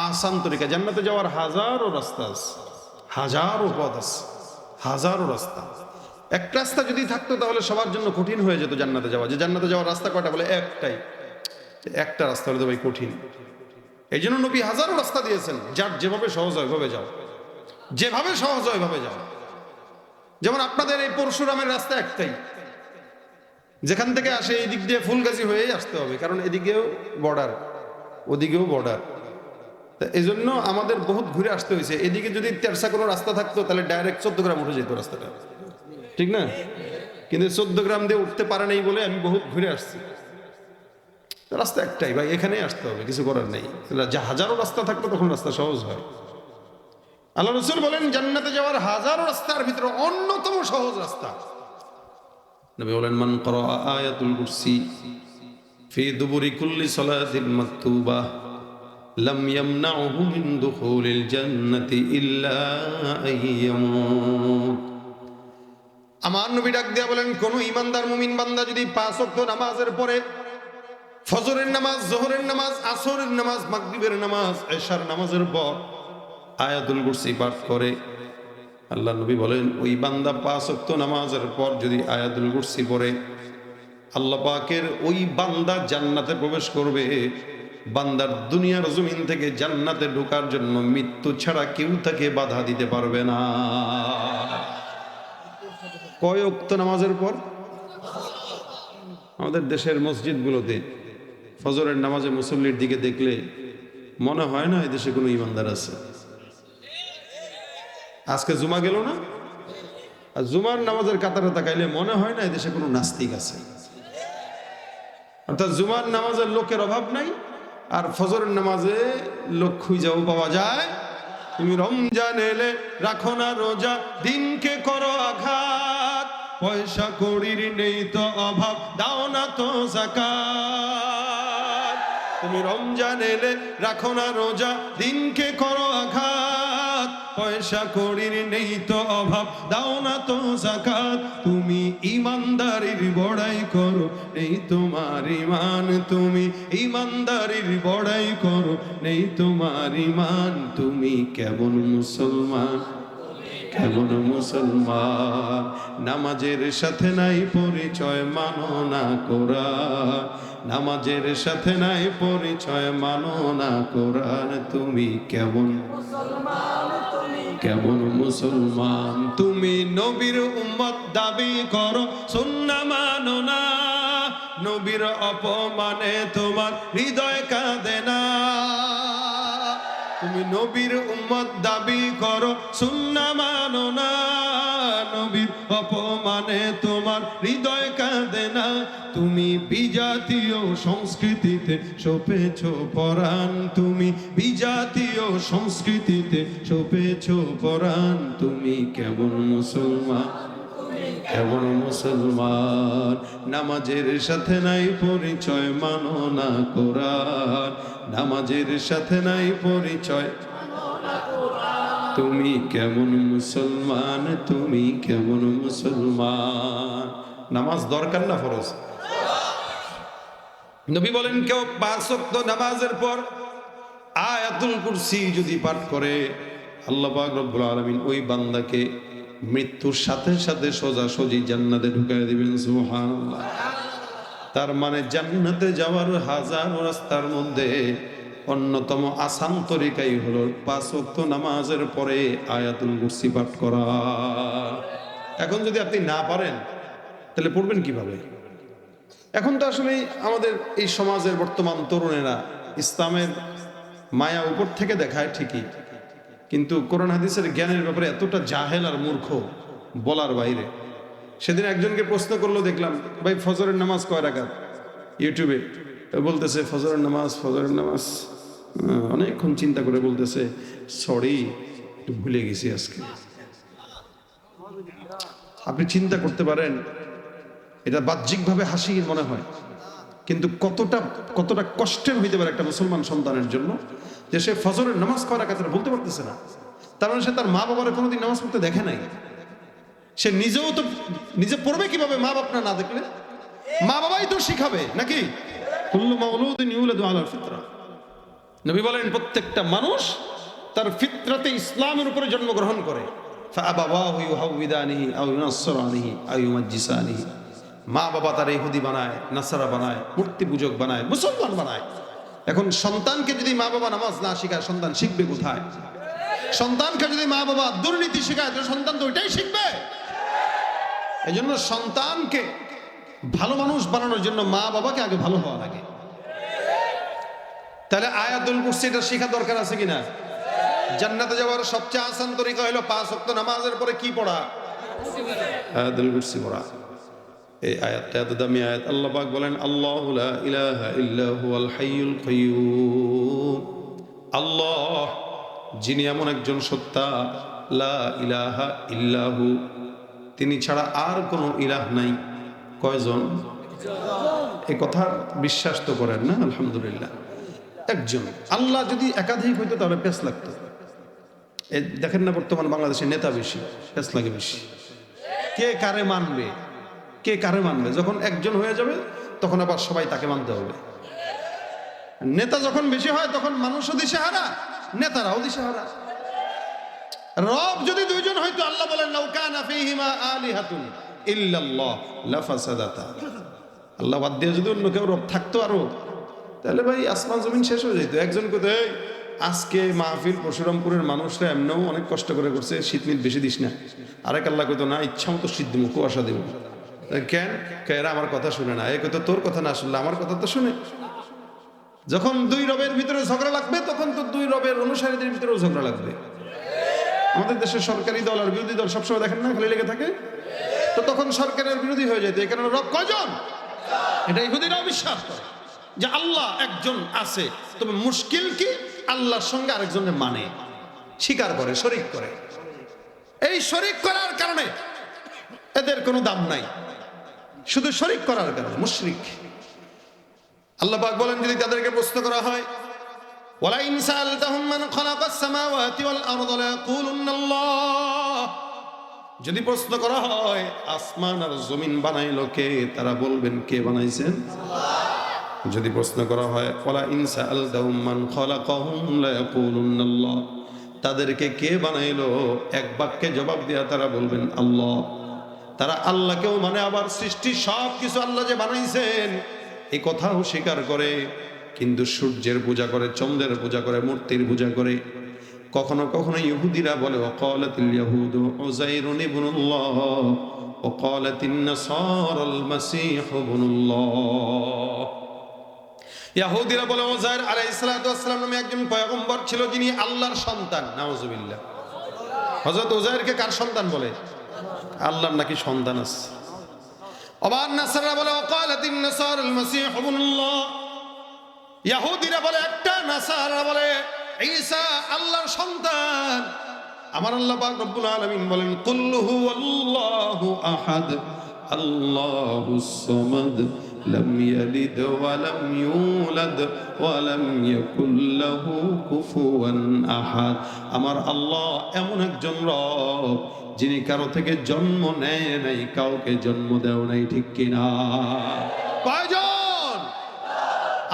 [SPEAKER 1] আসান তরিকা। জান্নাতে যাওয়ার হাজারো রাস্তা আছে, হাজারো পথ আছে, হাজারো রাস্তা। এক রাস্তা যদি থাকতো তাহলে সবার জন্য কঠিন হয়ে যেত জান্নাতে যাওয়া। যে জান্নাতে যাওয়ার রাস্তা কয়টা, বলে একটাই। একটা রাস্তা হলে তো ভাই কঠিন। এই জন্য নবী হাজারো রাস্তা দিয়েছেন, যার যেভাবে সহজ হয় ওইভাবে যাও, যেভাবে সহজ হয় ওইভাবে যাও। যেমন আপনাদের এই পরশুরামের রাস্তা একটাই, যেখান থেকে আসে এই দিক দিয়ে ফুলগাজী হয়েই আসতে হবে, কারণ এদিকেও বর্ডার ওদিকেও বর্ডার। এই জন্য আমাদের বহুত ঘুরে আসতে হয়েছে। এদিকে যদি তেরসা কোনো রাস্তা থাকতো তাহলে ডাইরেক্ট 14 গ্রাম উঠে যেত রাস্তাটা, ঠিক না? কিন্তু 14 গ্রাম দিয়ে উঠতে পারে নাই বলে আমি বহুত ঘুরে আসছি। রাস্তা একটাই ভাই, এখানেই আসতে হবে, কিছু করার নেই। যা হাজারো রাস্তা থাকতো তখন রাস্তা সহজ হয়। আল্লাহ রাসূল বলেন জান্নাতে যাওয়ার হাজারো রাস্তার ভিতরে অন্যতম সহজ রাস্তা। নবী বলেন মান ক্বারা আয়াতুল কুরসি ফি দুবুরি কুল্লি সালাতিন মাকতুবা লাম ইয়ামনাহু মিন দুখুলিল জান্নাতি ইল্লা আইয়ামুত। আমার নবী ডাক দিয়া বলেন, কোন ঈমানদার মুমিন বান্দা যদি 5 ওয়াক্ত নামাজের পরে ফজরের নামাজ, যোহরের নামাজ, আসরের নামাজ, মাগরিবের নামাজ, এশার নামাজের পর আয়াতুল কুরসি পাঠ করে, আল্লাহ নবী বলেন ওই বান্দা 5 ওয়াক্ত নামাজের পর যদি আয়াতুল কুরসি পড়ে, আল্লাহ পাকের ওই বান্দা জান্নাতে প্রবেশ করবে। বান্দার দুনিয়ার জমিন থেকে জান্নাতে ঢোকার জন্য মৃত্যু ছাড়া কেউ তাকে বাধা দিতে পারবে না। কয় ওয়াক্ত নামাজের পর? আমাদের দেশের মসজিদগুলোতে ফজরের নামাজে মুসল্লির দিকে দেখলে মনে হয় না এই দেশে কোনো ইমানদার আছে। আজকে জুমা গেল না, আর জুমার নামাজের কাতারে তাকাইলে মনে হয় না এই দেশে কোনো নাস্তিক আছে। অর্থাৎ জুমার নামাজের লোকের অভাব নাই, আর ফজরের নামাজে লোক খুঁজেও পাওয়া যায়। তুমি রমজান এলে রাখো না রোজা, দিনকে করো আঘাত, পয়সা কড়ির নেই তো অভাব, দাও না তো যাকাত। তুমি রমজান এলে রাখো না রোজা, দিনকে করো আঘাত, পয়সা কড়ির নেই তো অভাব, দাও না তো যাকাত। তুমি ইমানদারির বড়াই করো, নেই তোমার ইমান, তুমি ইমানদারির বড়াই করো, নেই তোমার ইমান। তুমি কেমন মুসলমান, কেমন মুসলমান, নামাজের সাথে নাই পরিচয়, মানো না কোরআন, নামাজের সাথে নাই পরিচয়, মানো না কোরআন। তুমি কেমন মুসলমান, কেমন মুসলমান। তুমি নবীর উম্মত দাবি করো, সুন্নাহ মানো না, নবীর অপমানে তোমার হৃদয় কাঁদে না। তুমি নবীর উম্মত দাবি করো, সুন্নাহ মানো না, নবীর অপমানে তোমার হৃদয় কাঁদে না। তুমি বিজাতীয় সংস্কৃতিতে সপেছ পরাণ, তুমি বিজাতীয় সংস্কৃতিতে সপেছ পরাণ। তুমি কেমন মুসলমান, কেমন মুসলমান, নামাজের সাথে নাই পরিচয়, মানো না কোরআন, নামাজের সাথে নাই পরিচয়। তুমি কেমন মুসলমান, তুমি কেমন মুসলমান। নামাজ দরকার না ফরজ? নবী বলেন কেউ 5 ওয়াক্ত নামাজের পর আয়াতুল কুরসি যদি পাঠ করে, আল্লাহ পাক রব্বুল আলামিন ওই বান্দাকে মৃত্যুর সাথে সাথে সোজাসুজি জান্নাতে ঢুকায় দিবেন। সুবহানাল্লাহ। তার মানে জান্নাতে যাওয়ার হাজারো রাস্তার মধ্যে অন্যতম আসান তরিকাই হলো 5 ওয়াক্ত নামাজের পরে আয়াতুল কুরসি পাঠ করা। এখন যদি আপনি না পারেন তাহলে পড়বেন কিভাবে? এখন তো আসলে আমাদের এই সমাজের বর্তমান তরুণেরা ইসলামের মায়া উপর থেকে দেখায় ঠিকই, কিন্তু কোরআন হাদিসের জ্ঞানের ব্যাপারে এতটা জাহেল আর মূর্খ বলার বাইরে। সেদিন একজনকে প্রশ্ন করলো, দেখলাম ভাই ফজরের নামাজ কয় রাকাত, ইউটিউবে বলতেছে ফজরের নামাজ অনেকক্ষণ চিন্তা করে বলতেছে সরি একটু ভুলে গেছি আজকে। আপনি চিন্তা করতে পারেন এটা বাহ্যিকভাবে হাসির মনে হয়, কিন্তু কতটা কষ্টের হইতে পারে একটা মুসলমান সন্তানের জন্য যে সে ফজরের নামাজ কয় রাকাত বলতে পারতেছে না। তার মানে সে তার মা বাবার কোনোদিন নামাজ পড়তে দেখে নাই। সে নিজেও তো নিজে পড়বে কিভাবে মা বাপ না দেখলে? মা বাবাই তো শিখাবে নাকি? কুল্লু মাউলুদিন ইউলাদু আলাল ফিতরা। নবী বলেন প্রত্যেকটা মানুষ তার ফিতরাতে ইসলামের উপরে জন্মগ্রহণ করে। ফাআবাওয়াহু ইউহাউবিদানিহি আও ইউনাসসিরানিহি আও ইউমাজ্জিসানিহি, মা বাবা তার ইহুদি বানায়, নাসারা বানায়, মূর্তি পূজক বানায়, মুসলমান বানায়। এখন সন্তানকে যদি মা বাবা নামাজ না শেখায়, সন্তান শিখবে কোথায়? সন্তানকে যদি মা বাবা দুর্নীতি শেখায়, তো সন্তান তো ওইটাই শিখবে। এই জন্য সন্তানকে ভালো মানুষ বানানোর জন্য মা বাবাকে আগে ভালো হওয়া লাগে। তাহলে আয়াতুল কুরসি এটা শেখা দরকার আছে কিনা? জান্নাতে যাওয়ার সবচেয়ে আসান তরিকা হলো 5 ওয়াক্ত নামাজের পরে কি পড়া? আয়াতুল কুরসি পড়া। এই আয়াতটা এত দামি আয়াত। আল্লাহ পাক বলেন, আল্লাহু লা ইলাহা ইল্লা হুয়াল হাইয়ুল কাইয়্যুম। আল্লাহ যিনি এমন একজন সত্তা, লা ইলাহা ইল্লাহু, তিনি ছাড়া আর কোনো ইলাহ নাই। কয়জন? এই কথা বিশ্বাস তো করেন না? আলহামদুলিল্লাহ, একজন। আল্লাহ যদি একাধিক হইতো তাহলে পেছ লাগতো। এই দেখেন না, বর্তমান বাংলাদেশের নেতা বেশি, পেছ লাগে বেশি। কে কারে মানবে, কে কারে মানবে? যখন একজন হয়ে যাবে তখন আবার সবাই তাকে মানতে হবে। নেতা যখন বেশি হয় তখন মানুষও দিশেহারা, নেতারাও দিশেহারা। রব যদি দুইজন হয়তো, আল্লাহ বলেন লাউ কানা ফীহিমা আলিহাতুন ইল্লাল্লাহ লাফাসাদাতা। আল্লাহ বাদ দিয়ে যদি অন্য কেউ রব থাকতো আরো, তাহলে ভাই আসমান জমিন শেষ হয়ে যেত। একজন কোথায় আজকে মাহফিল পরশুরামপুরের মানুষরা এমনিও অনেক কষ্ট করে করছে, শীত মিট বেশি দিস না। আরেক আল্লাহ কইতো না, ইচ্ছা মতো শীত দিব, কুয়াশা দিব। কেন? এরা আমার কথা শুনে না। এ কইতো তোর কথা না শুনলে আমার কথা তো শুনে। যখন দুই রবের ভিতরে ঝগড়া লাগবে, তখন তো দুই রবের অনুসারীদের ভিতরেও ঝগড়া লাগবে। আমাদের দেশের সরকারি দল আর বিরোধী দল সবসময় দেখেন না, খালি লেগে থাকে। তো তখন সরকারের বিরোধী হয়ে যেত। এই কারণে রব কয়জন? এটা ইহুদিরাও বিশ্বাস করে যে আল্লাহ একজন আছে, তবে মুশকিল কি আল্লাহর সঙ্গে আরেকজনের মানে স্বীকার করে, শরীক করে। এই শরীক করার কারণে এদের কোনো দাম নাই, শুধু শরীক করার কারণে মুশরিক। আল্লাহ পাক বলেন, যদি তাদেরকে প্রশ্ন করা হয়, ওয়ালা ইন সাআলতাহুম মান খালাকাস সামাওয়াতি ওয়াল আরদা লায়াকুলুন্না আল্লাহ, যদি প্রশ্ন করা হয় আসমান আর জমিন বানাইলো কে, তারা বলবেন কে বানাইছেন? আল্লাহ। যদি প্রশ্ন করা হয় ওয়ালা ইন সাআলতাহুম মান খালাকাহুম লায়াকুলুন্না আল্লাহ, তাদেরকে কে বানাইলো, এক বাক্যে জবাব দেয়া তারা বলবেন আল্লাহ। তারা আল্লাহকেও মানে, আবার সৃষ্টি সব কিছু আল্লাহ যে বানাইছেন এই কথাও স্বীকার করে, কিন্তু সূর্যের পূজা করে, চন্দ্রের পূজা করে, মূর্তির পূজা করে। কখনো কখনো ইহুদিরা বলে ওয়াকালাতিল ইয়াহুদু উযাইরুন ইবনুল্লাহ ওয়াকালাতিন নাসারাল মাসীহ ইবনুল্লাহ। ইহুদিরা বলে উযাইর আলাইহিস সালাতু ওয়াস সালাম নামে একজন পয়গম্বর ছিল যিনি আল্লাহর সন্তান। নাউযুবিল্লাহ। হযরত উযাইরকে কার সন্তান বলে? আল্লাহর নাকি সন্তান আছে। আবার নাসারা বলে ওয়াকালাতিন নাসারাল মাসীহ ইবনুল্লাহ। ইহুদিরা বলে একটা, নাসারা বলে ঈসা আল্লাহর সন্তান। আমার আল্লাহ পাক রব্বুল আলামিন বলেন, কুল হুয়াল্লাহু আহাদ আল্লাহুস সামাদ লাম ইয়ালিদ ওয়া লাম ইউলাদ ওয়া লাম ইয়াকুল লাহু কুফুয়ান আহাদ। আমার আল্লাহ এমন একজন রব যিনি কারো থেকে জন্ম নেয় নাই, কাউকে জন্ম দেও নাই, ঠিক কিনা? কয়জন?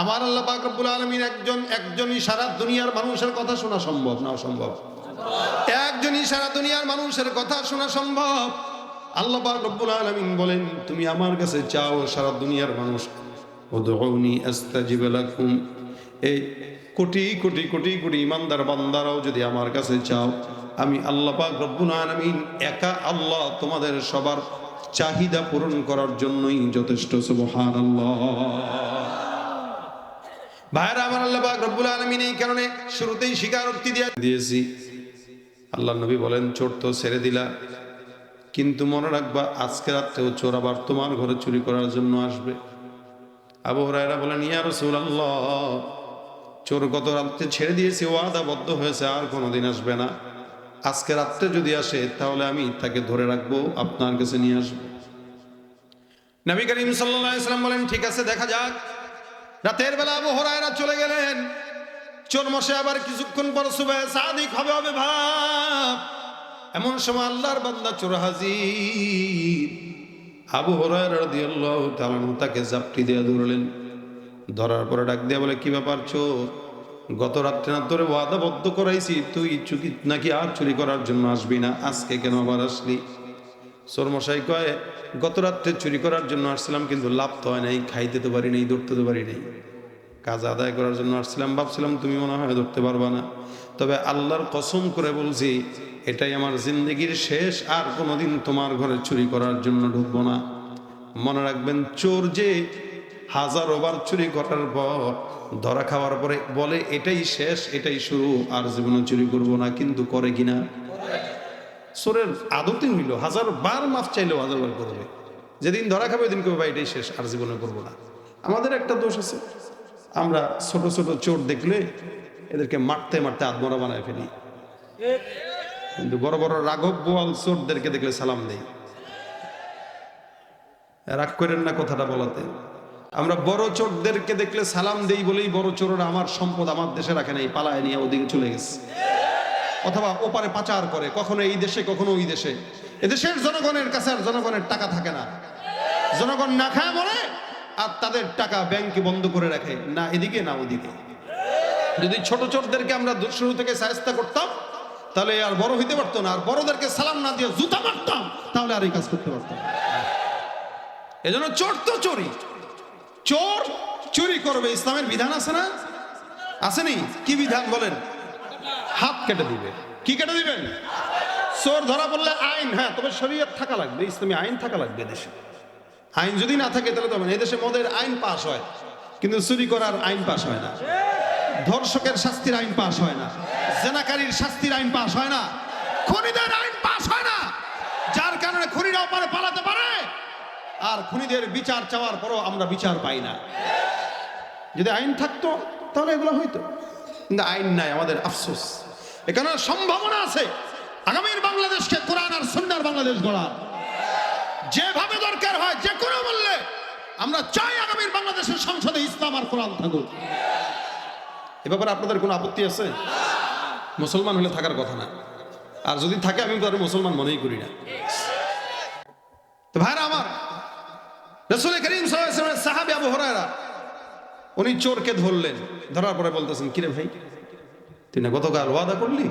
[SPEAKER 1] আমার আল্লাহ পাক রব্বুল আলামিন একজনই সারা দুনিয়ার মানুষের কথা শোনা সম্ভব না? অসম্ভব। একজনই সারা দুনিয়ার মানুষের কথা শোনা সম্ভব। আল্লাহ পাক রব্বুল আলামিন বলেন, তুমি আমার কাছে চাও সারা দুনিয়ার মানুষ, উদউনি আস্তাজিব লাকুম। এই কোটি কোটি কোটি কোটি ইমানদার বান্দারাও যদি আমার কাছে চাও, আমি আল্লাহ পাক রব্বুল আলামিন একা আল্লাহ তোমাদের সবার চাহিদা পূরণ করার জন্যই যথেষ্ট। সুবহানাল্লাহ। ভাইরা আমার, আল্লাহ পাক রব্বুল আলামিন এই কারণে শুরুতেই স্বীকারোক্তি দিয়েছি। আল্লাহ নবী বলেন, চোর তো ছেড়ে দিলা, কিন্তু মনে রাখবা আজকে রাত্রেও চোর আবার তোমার ঘরে চুরি করার জন্য আসবে। আবু হুরায়রা বলেন, ইয়া রাসূলুল্লাহ, চোর গত রাত্রে ছেড়ে দিয়েছি, ওয়াদাবদ্ধ হয়েছে, আর কোনোদিন আসবে না। আজকে রাত্রে যদি আসে তাহলে আমি তাকে ধরে রাখবো, আপনার কাছে নিয়ে আসবো। নবী করিম সাল্লাল্লাহু আলাইহি ওয়াসাল্লাম বলেন, ঠিক আছে, দেখা যাক। রাতের বেলা আবু হুরায়রা চলে গেলেন। চোর মশে আবার কিছুক্ষণ পর সুবহে সাদিক হবে ভাব। এমন সময় আল্লাহর বান্দা চোর হাজির। আবু হুরায়রা রাদিয়াল্লাহু তাআলা তাকে জাপটি দিয়ে ধরলেন। ধরার পরে ডাক দিয়ে বলে, কি ব্যাপার চোর? গত রাত্রে না তোরে ওয়াদাবদ্ধ করাইছি তুই চুরি নাকি আর চুরি করার জন্য আসবি না, আজকে কেন আবার আসলি? চোর মশাই কয়, গত রাত্রে চুরি করার জন্য আসছিলাম, কিন্তু লাভ তো হয় নাই, খাইতে তো পারি নাই, ধরতে তো পারি নাই। কাজ আদায় করার জন্য আসছিলাম, ভাবছিলাম তুমি মনে হয় ধরতে পারবা না। তবে আল্লাহর কসম করে বলছি, এটাই আমার জিন্দগির শেষ, আর কোনোদিন তোমার ঘরে চুরি করার জন্য ঢুকবো না। মনে রাখবেন, চোর যে হাজারো বার চুরি করার পর ধরা খাওয়ার পরে বলে এটাই শেষ, এটাই শুরু, আর জীবনে চুরি করবো না, কিন্তু করে কিনা? চোরের আদতই হইল হাজার বার মাফ চাইলেও হাজার বার করবে। যেদিন ধরা খাবে ওই দিন করবে এটাই শেষ, আর জীবনে করবো না। আমাদের একটা দোষ আছে, আমরা ছোট ছোট চোর দেখলে এদেরকে মারতে মারতে আত্মরা বানায় ফেলি, কিন্তু বড় বড় রাঘব বোয়াল চোরদেরকে দেখলে সালাম দেই। রাগ করেন না কথাটা বলাতে। আমরা বড় চোরদেরকে দেখলে সালাম দেই বলেই বড় চোররা আমার সম্পদ আমার দেশে রাখে নাই, পালায় নিয়ে ওদিকে চলে গেছে, অথবা ওপারে পাচার করে, কখনো এই দেশে কখনো ওই দেশে। এদেশের জনগণের কাছে আর জনগণের টাকা থাকে না, জনগণ না খায় মরে, আর তাদের টাকা ব্যাংকে বন্ধ করে রাখে, না এদিকে না ওদিকে। যদি ছোট চোরদেরকে আমরা শুরু থেকে শায়েস্তা করতাম তাহলে আর বড় হইতে পারতো না, আর বড়দেরকে সালাম না দিয়ে জুতা মারতাম তাহলে আর এই কাজ করতে পারতাম। এজন্য চোর তো চোরই, চোর চুরি করবে, ইসলামের বিধান আছে না? আসেনি? কি বিধান বলেন? হাত কেটে দিবে। কি কেটে দিবেন? চোর ধরা পড়লে আইন, হ্যাঁ, তবে শরীয়ত থাকা লাগবে, ইসলামী আইন থাকা লাগবে দেশে। আইন যদি না থাকে তাহলে তো এই দেশে মদের আইন পাস হয়, কিন্তু চুরি করার আইন পাস হয় না, ধর্ষকের শাস্তির আইন পাস হয় না, জেনাকারীর শাস্তির আইন পাস হয় না, খুনিদের আইন পাস হয় না, যার কারণে খুনিরাও পারে পালাতে পারে, আর খুনিদের বিচার চাওয়ার পরও আমরা বিচার পাই না। যদি আইন থাকতো তাহলে এগুলো হইতো, কিন্তু আইন নাই, আমাদের আফসোস। এখানে সম্ভাবনা আছে আগামীর বাংলাদেশকে কোরআন আর সুন্নাহর বাংলাদেশ গড়ার, যেভাবে দরকার হয় যে কোনো মূল্যে আমরা চাই আগামীর বাংলাদেশের সংসদে ইসলাম আর কোরআন থাকুক। এ ব্যাপারে আপনাদের কোনো আপত্তি আছে? মুসলমান হলে থাকার কথা না, আর যদি থাকে আমি তো আর মুসলমান মনেই করি না। তো ভাইরা আমার, রাসূল করিম সাল্লাল্লাহু আলাইহি ওয়াসাল্লামের সাহাবী আবু হুরায়রা, উনি চোরকে ধরলেন, ধরার পরে বলতেছেন, কিরে ভাই, তুই না গতকাল ওয়াদা করলি?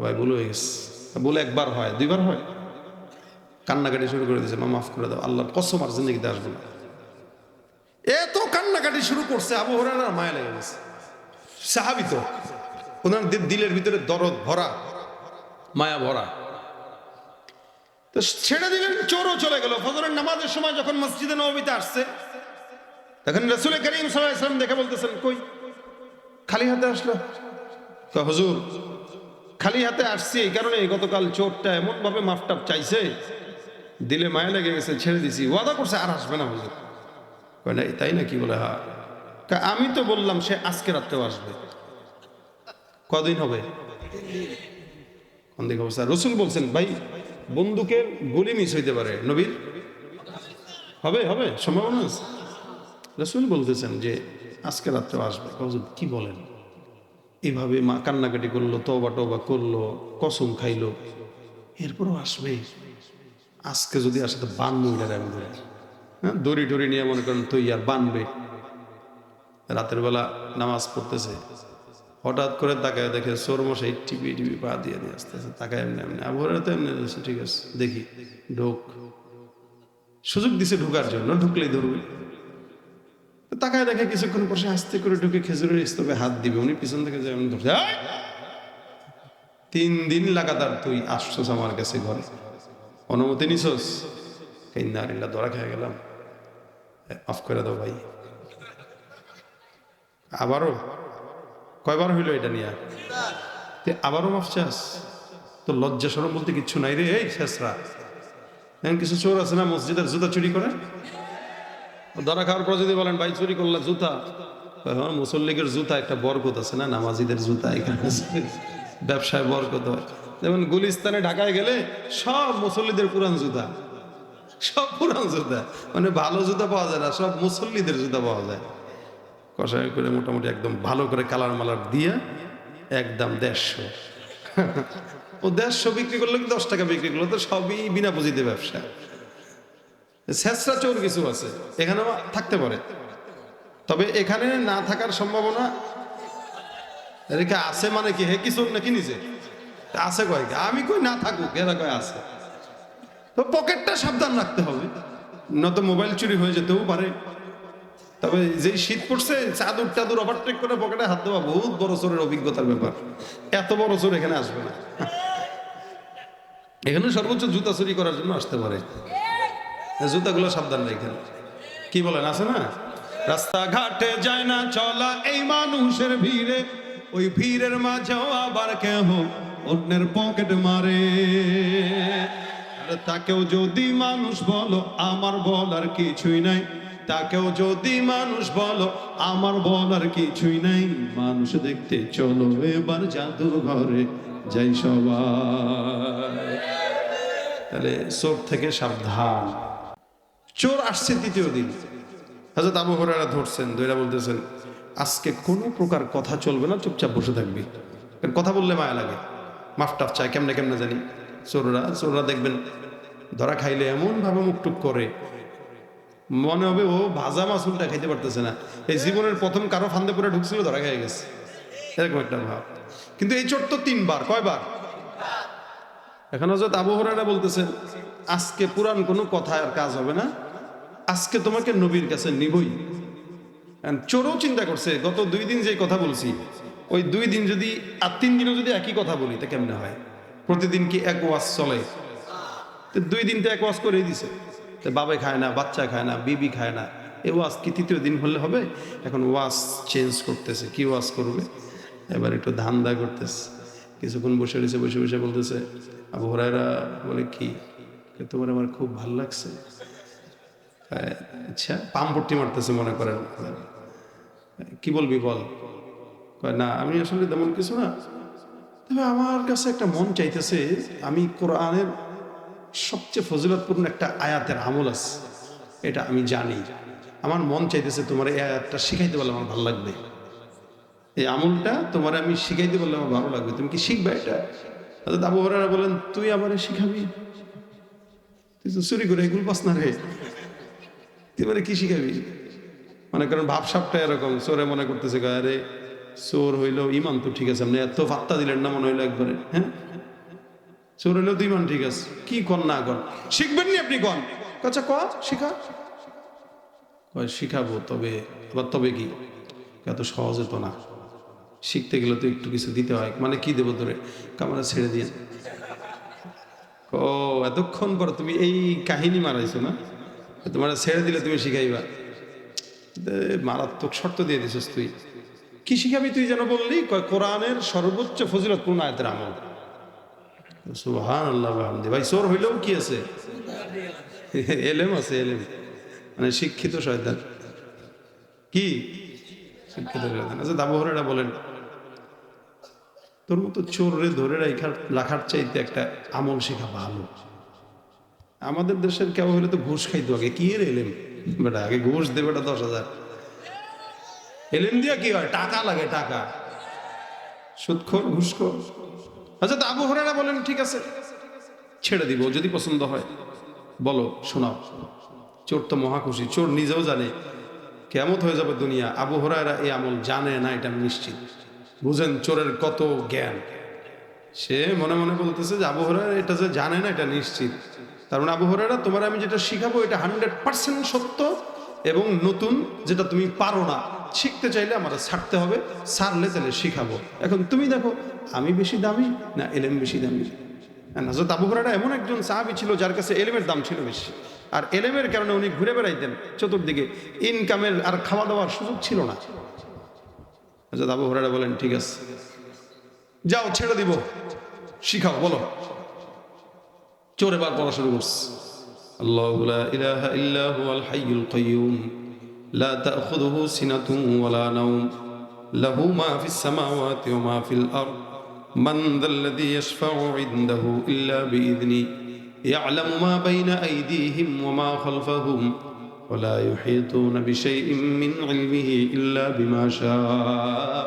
[SPEAKER 1] ভাই ভুল হয়ে গেছে। বলে একবার হয়, দুইবার হয়, কান্নাকাটি শুরু করে দিয়েছে, মা মাফ করে দাও, আল্লাহর কসম আর জিন্দেগিতে আসবো না। এত কান্নাকাটি শুরু করছে, আবু হুরায়রার মায়া লেগে গেছে। সাহাবী তো, ওনার দিলের ভিতরে দরদ ভরা, মায়া ভরা। তো ছেড়ে দিলেন, চোরও চলে গেল। ফজরের নামাজের সময় যখন মসজিদে নববীতে আসছে, তখন রাসূল করিম সাল্লাল্লাহু আলাইহি ওয়াসাল্লাম দেখে বলতেছেন, কই খালি হাতে আসলো? হুজুর, খালি হাতে আসছি এই কারণে, গতকাল চোরটা এমন ভাবে মাফটাপ চাইছে, দিলে মায়া লেগে গেছে, ছেড়ে দিছি, ওয়াদা করছে আর আসবে না। হুজুর কয় না, তাই না? কি বলে? হ্যাঁ। আমি তো বললাম সে আজকে রাত্রেও আসবে। কদিন হবে? কোন দিকে অবস্থা? রসুল বলছেন, ভাই বন্দুকের গুলি মিস হইতে পারে, নবীর হবে হবে সম্ভাবনা আছে। রসুল বলতেছেন যে আজকে রাত্রেও আসবে। কি বলেন? এইভাবে মা কান্নাকাটি করলো, তওবা টওবা করলো, কসম খাইলো, এরপরও আসবে? আজকে যদি আসে তো বানবো, হ্যাঁ, দড়ি টড়ি নিয়ে মনে করেন তুই আর বানবে। রাতের বেলা নামাজ পড়তেছে, হঠাৎ করে তাকায় দেখে চোর মশাই টিপি টিপি পা দিয়ে নিয়ে আসতেছে, তাকায় এমনি এমনি। আবু হুরায়রা তো এমনি দিচ্ছে, ঠিক আছে দেখি, ঢোক। সুযোগ দিছে ঢুকার জন্য, ঢুকলেই ধরবে। তাকায় দেখে কিছুক্ষণ পর সে আস্তে করে ঢুকে খেজুরের স্তবে হাত দিবে, উনি পিছন থেকে যে এমন ধরছে। 3 দিন লাগাতার তুই আসছস আমার কাছে ঘরে, অনুমতি নিছস? কাইন্নারিল্লাহ, ধরা খেয়ে গেলাম, মাফ করে দাও ভাই। আবারও কয়বার হইলো এটা নিয়ে? আবারও মাফ চাস? তো লজ্জা শরম বলতে কিচ্ছু নাই রে। এই শেষরা এখন কিছু চোর আছে না, মসজিদের জুতা চুরি করে, ধরা খাওয়ার পর যদি বলেন ভাই চুরি করলা জুতা, মুসল্লিগের জুতা একটা বরকত আছে না, নামাজিদের জুতা এখানে ব্যবসায় বরকত হয়। যেমন গুলিস্তানে ঢাকায় গেলে সব মুসল্লিদের পুরান জুতা, সব পুরান জুতা, মানে ভালো জুতা পাওয়া যায় না, সব মুসল্লিদের জুতা পাওয়া যায়। কষাই করে মোটামুটি একদম ভালো করে কালার মালার দিয়ে একদম 150। ও 150 বিক্রি করলো কি 10 টাকা বিক্রি করলো, তো সবই বিনা পুঁজিতে ব্যবসা। ছেঁচড়া চোর কিছু আছে এখানে থাকতে পারে, তবে এখানে না থাকার সম্ভাবনা রেখে আছে, মানে কি হে কি চোর নাকি নিজে আছে কয় আমি কই না থাকুক, এরা কয় আছে। তো পকেটটা সাবধান রাখতে হবে, নয়তো মোবাইল চুরি হয়ে যেতেও পারে। তবে যেই শীত পড়ছে চাদর টাদর ওভারটেক করে পকেটে হাত দেওয়া বহুত বড় চোরের অভিজ্ঞতার ব্যাপার। এত বড় চোর এখানে আসবে না, এখানে সর্বোচ্চ জুতা চুরি করার জন্য আসতে পারে। জুতাগুলো সাবধান রাখেন। কি বলেন, আছে না? রাস্তাঘাটে যায় না চলা এই মানুষের ভিড়ে, ওই ভিড়ের মাঝেও আবার কেহ অন্যের পকেট মারে। তাকেও যদি মানুষ বলো আমার বলার কিছুই নাই, তাকেও যদি মানুষ বলো আমার বলার কিছুই নাই। মানুষ দেখতে চলো এবার জাদুঘরে যাই সবাই। তাহলে চোর থেকে সাবধান। চোর আসছে তৃতীয় দিন, হযরত আবু হুরায়রা ধরছেন, ধইরা বলতেছেন আজকে কোনো প্রকার কথা চলবে না, চুপচাপ বসে থাকবি। কারণ কথা বললে মায়া লাগে, মাফটাফ চায় কেমনে কেমনে জানি। চোররা দেখবেন ধরা খাইলে এমন ভাবে মুখটুক করে, মনে হবে ও ভাজা মাছ উল্টা খাইতে পারতেছে না, এই জীবনের প্রথম কারো ফান্দে পরে ঢুকছিল, ধরা খেয়ে গেছে, এরকম একটা ভাব। কিন্তু এই চোর তো তিনবার, কয়বার? এখন হযরত আবু হুরায়রা বলতেছেন আজকে পুরান কোনো কথা আর কাজ হবে না, আজকে তোমাকে নবীর কাছে নিবই। চোরও চিন্তা করছে গত 2 দিন যে কথা বলছি, ওই 2 দিন যদি আর 3 দিনও যদি একই কথা বলি তা কেমনে হয়? প্রতিদিন কি এক ওয়াজ চলে? 2 দিন তো এক ওয়াজ করেই দিছে। বাবা খায় না, বাচ্চা খায় না, বিবি খায় না, এ ওয়াজ কি তৃতীয় দিন হলে হবে? এখন ওয়াজ চেঞ্জ করতেছে, কি ওয়াজ করবে? এবার একটু ধান্দা করতেছে। কিছুক্ষণ বসে রয়েছে, বসে বসে বলতেছে, আবু হুরায়রা বলে কি তোমার আমার খুব ভাল লাগছে। আচ্ছা, পামপট্টি মারতেছে মনে করেন, কি বলবি বল। না আমি আসলে তেমন কিছু না, তবে আমার কাছে একটা মন চাইতেছে, আমি কোরআনের সবচেয়ে ফজিলতপূর্ণ একটা আয়াতের আমল আছে, এটা আমি জানি, আমার মন চাইতেছে তোমার এই আয়াতটা শিখাইতে পারলে আমার ভালো লাগবে। এই আমলটা তোমার আমি শিখাইতে পারলে আমার ভালো লাগবে, তুমি কি শিখবে এটা? আবু হুরায়রা বলেন তুই আমারে শিখাবি? তুই তো চুরি করে এগুলো পাস না রে, তুই মানে কি শিখাবি? মনে করেন ভাবসাবটা এরকম, চোরে মনে করতেছে আরে চোর হইলেও ইমান তো ঠিক আছে, আপনি এত ভাত্তা দিলেন না মনে হইলো একবারে। হ্যাঁ, চোর হইলেও তো ইমান ঠিক আছে, কি কন না কন শিখবেন নি আপনি? কন আচ্ছা ক শিখা, শিখাবো, তবে আবার তবে কি, এত সহজে তো না, শিখতে গেলে তো একটু কিছু দিতে হয়। মানে কি দেবো তোরে? কামরা ছেড়ে দিয়ে। ও এতক্ষণ পর তুমি এই কাহিনী মারাইছো না, তোমার ছেড়ে দিলে তুমি শিখাইবা? মারাত্মক শর্ত দিয়ে দিছিস তুই। কি শিখাবি তুই যেন বললি? কোরআনের সর্বোচ্চ ফজিলতপূর্ণ আয়াতের আমল। সুবহানাল্লাহ বিহামদি। ভাই চোর হইলেও কি আছে? এলেম আছে, এলেম মানে শিক্ষিত শয়তান। কি শিক্ষিত শয়তান? আচ্ছা আবু হুরায়রা বলেন তোর মতো চোরে ধরে রাখার চাইতে একটা আমল শেখা ভালো। আমাদের দেশের কেউ হলে তো ঘুষ খাইতো আগে, কি এর এলেম বেটা, আগে ঘুষ দেবে 10,000। এলেম দিয়া কি হয়? টাকা লাগে, টাকা, সুদখোর, ঘুষখোর। আচ্ছা আবু হুরায়রা বলেন ঠিক আছে ছেড়ে দিব, যদি পছন্দ হয় বলো, শোনাও। চোর তো মহা খুশি, চোর নিজেও জানে কিয়ামত হয়ে যাবে দুনিয়া। আবু হুরায়রা এই আমল জানে না, এটা আমি নিশ্চিত। বুঝেন চোরের কত জ্ঞান। সে মনে মনে বলতেছে যে আবু হুরায়রা এটা যে জানে না এটা নিশ্চিত। তার মানে আবু হুরায়রা তোমার আমি যেটা শিখাবো এটা 100% সত্য এবং নতুন, যেটা তুমি পারো না, শিখতে চাইলে আমার ছাড়তে হবে, ছাড়লে তাহলে শিখাবো। এখন তুমি দেখো আমি বেশি দামি না এলেম বেশি দামি? হযরত আবু হুরায়রা এমন একজন সাহাবী ছিল যার কাছে এলেমের দাম ছিল বেশি, আর এলেমের কারণে উনি ঘুরে বেড়াইতেন চতুর্দিকে, ইনকামের আর খাওয়া দাওয়ার সুযোগ ছিল না। হযরত আবু হুরায়রা বলেন ঠিক আছে যাও ছেড়ে দিব, শিখাও, বলো। চোর এবার পড়া শুরু করছে, আল্লাহু লা ইলাহা ইল্লা হুয়াল হাইয়ুল কাইয়্যুম লা তাখুযুহু সিনাতুন ওয়ালা নাওম লাহু মা ফিস সামাওয়াতি ওয়া মা ফিল আরদ মান যাল্লাযী ইয়াশফাউ ইনদাহু ইল্লা বিইযনি ইয়া'লামু মা বাইনা আইদিহিম ওয়া মা খালফাহুম ওয়া লা ইউহীতুনা বিশাইইন মিন ইলমিহি ইল্লা বিমা শাআ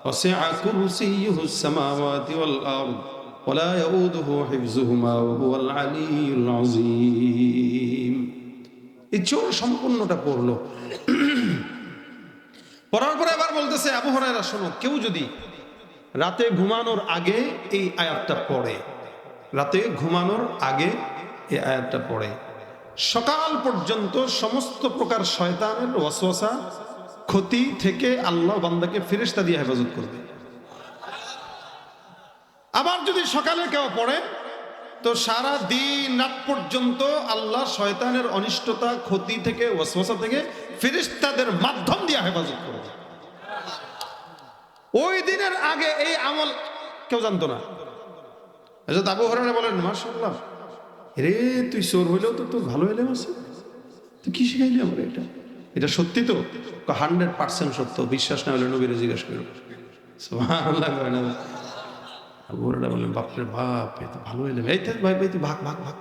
[SPEAKER 1] ওয়াসি'a কুরসিয়্যুহুস সামাওয়াতি ওয়াল আরদ ওয়ালা ইয়াউদুহু হিফযুহুমা ওয়া হুয়াল আলিয়্যুল আযীম। এই চোর সম্পূর্ণটা পড়লো। পড়ার পরে আবার বলতেছে, আবু হুরায়রা শোনো, কেউ যদি রাতে ঘুমানোর আগে এই আয়াতটা পড়ে, রাতে ঘুমানোর আগে এই আয়াতটা পড়ে, সকাল পর্যন্ত সমস্ত প্রকার শয়তানের ওয়াসওয়াসা ক্ষতি থেকে আল্লাহ বান্দাকে ফেরেশতা দিয়ে হেফাজত করবে। আবার যদি সকালে কেউ পড়ে তো সারা দিন রাত পর্যন্ত আল্লাহ শয়তানের অনিষ্টতা ক্ষতি থেকে ওয়াসওয়াসা থেকে ফেরেশতাদের মাধ্যম দিয়ে হেফাজত করবে। ওই দিনের আগে এই আমল কেউ জানতো না। হযরত আবু হুরায়রা বলেন, মাশাআল্লাহ রে, তুই চোর হইলেও তো তোর ভালো এলেম আছে, তুই কি শিখাইলি আমার? এটা সত্যি তো? 100% সত্য। বিশ্বাস না হলে নবীরে জিজ্ঞেস করো। সুবহানাল্লাহ। আবু হুরায়রা বললেন, বাপরে বাপ, এ তো ভালো এলেম। এই ভাই ভাই তুই ভাগ ভাগ ভাগ,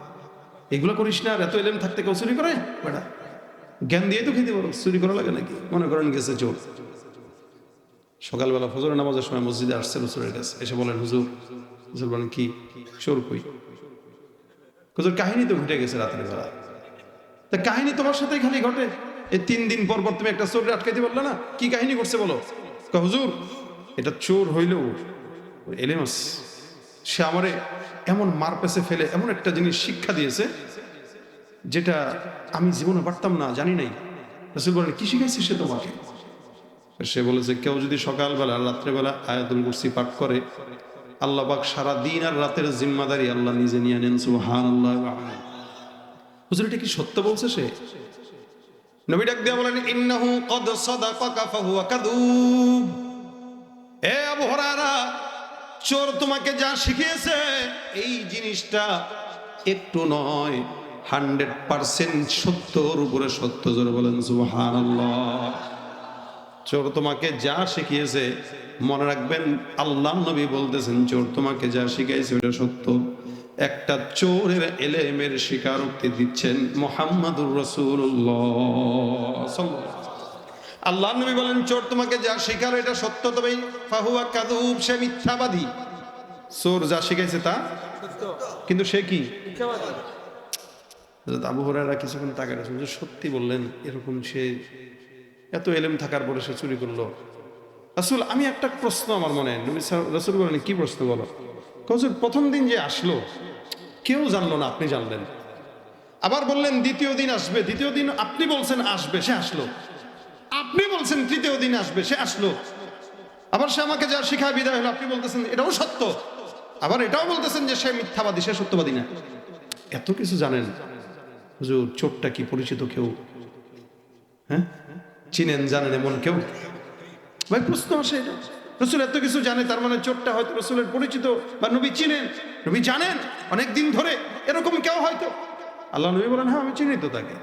[SPEAKER 1] এগুলো করিস না। আর এত এলেম থাকতে কেউ চুরি করে? বেটা জ্ঞান দিয়ে তো খেতে পারো, চুরি করা লাগে নাকি? মনে করেন গেছে চোর, সকালবেলা ফজরের নামাজের সময় মসজিদে আসছে হুজুরের কাছে, এসে বলেন, হুজুর। হুজুর বলেন, কি চোর কই? হুজুর, কাহিনী তো ঘটে গেছে রাতের বেলা। তা কাহিনী তোমার সাথে খালি ঘটে? এই 3 দিন পর পর তুমি একটা চোরকে আটকাইতে পারলে না? কি কাহিনী ঘটছে বলো? হুজুর, এটা চোর হইলেও এলেম আছে। সে আমারে এমন মার পেছে ফেলে এমন একটা জিনিস শিক্ষা দিয়েছে যেটা আমি জীবনে পারতাম না, জানি নাই। রাসূল বলেন, কি শিখাইছে সে তোমাকে? সে বলেছে, কেউ যদি সকালবেলা রাত্রেবেলা আয়াতুল কুরসি পাঠ করে, আল্লাহ পাক সারা দিন আর রাতের জিম্মাদারি আল্লাহ নিজে নিয়ে নেন। সুবহানাল্লাহ। হুজুর, এটা কি সত্য বলছে সে? নবী ডাক দিয়া বলেন, ইন্নাহু ক্বাদ সাদাকাকা ফাহুয়া কাযুব। এ আবু হুরায়রা, চোর তোমাকে যা শিখিয়েছে এই জিনিসটা একটু নয়, 100% সত্যর উপরে সত্য। জোরে বলেন সুবহানাল্লাহ। চোর তোমাকে যা শিখিয়েছে, মনে রাখবেন আল্লাহ নবী বলতেছেন, চোর তোমাকে যা শিখাইছে ওটা সত্য। একটা চোরের এলেমের স্বীকারোক্তি দিচ্ছেন মুহাম্মাদুর রাসূলুল্লাহ সাল্লাল্লাহু আলাইহি ওয়াসাল্লাম। আল্লাহ নবী বলেন, চোর তোমাকে যা শিখালো এটা সত্য, তবে ফাহুয়া কাযুব, সে মিথ্যাবাদী। চোর যা শিখাইছে তা সত্য, কিন্তু সে কি? মিথ্যাবাদী। আবু হুরায়রা কিছুক্ষণ তাকায় আছেন, সত্যি বললেন, এরকম সে এত এলেম থাকার পরে সে চুরি করলো। রাসূল, আমি একটা প্রশ্ন আমার মনে। রাসূল বলেন, কি প্রশ্ন বলো? হুজুর, প্রথম দিন যে আসলো কেউ জানলো না, আপনি জানলেন। আবার বললেন দ্বিতীয় দিন আসবে, দ্বিতীয় দিন আপনি বলছেন আসবে, সে আসলো। আপনি বলছেন তৃতীয় দিন আসবে, সে আসলো। আবার সে আমাকে যা শিখায় বিদায় হলো, আপনি বলতেছেন এটাও সত্য। আবার এটাও বলতেছেন যে সে মিথ্যাবাদী, সে সত্যবাদী না। এত কিছু জানেন হুজুর, চোরটা কি পরিচিত কেউ? হ্যাঁ, চিনেন জানেন এমন কেউ? ভাই প্রশ্ন আসে, রসুল এত কিছু জানে, তার মানে চোরটা হয়তো রসুলের পরিচিত বা নবী চিনেন, নবী জানেন অনেক দিন ধরে, এরকম কেউ হয়তো। আল্লাহ নবী বলেন, হ্যাঁ আমি চিনি তো তাকে।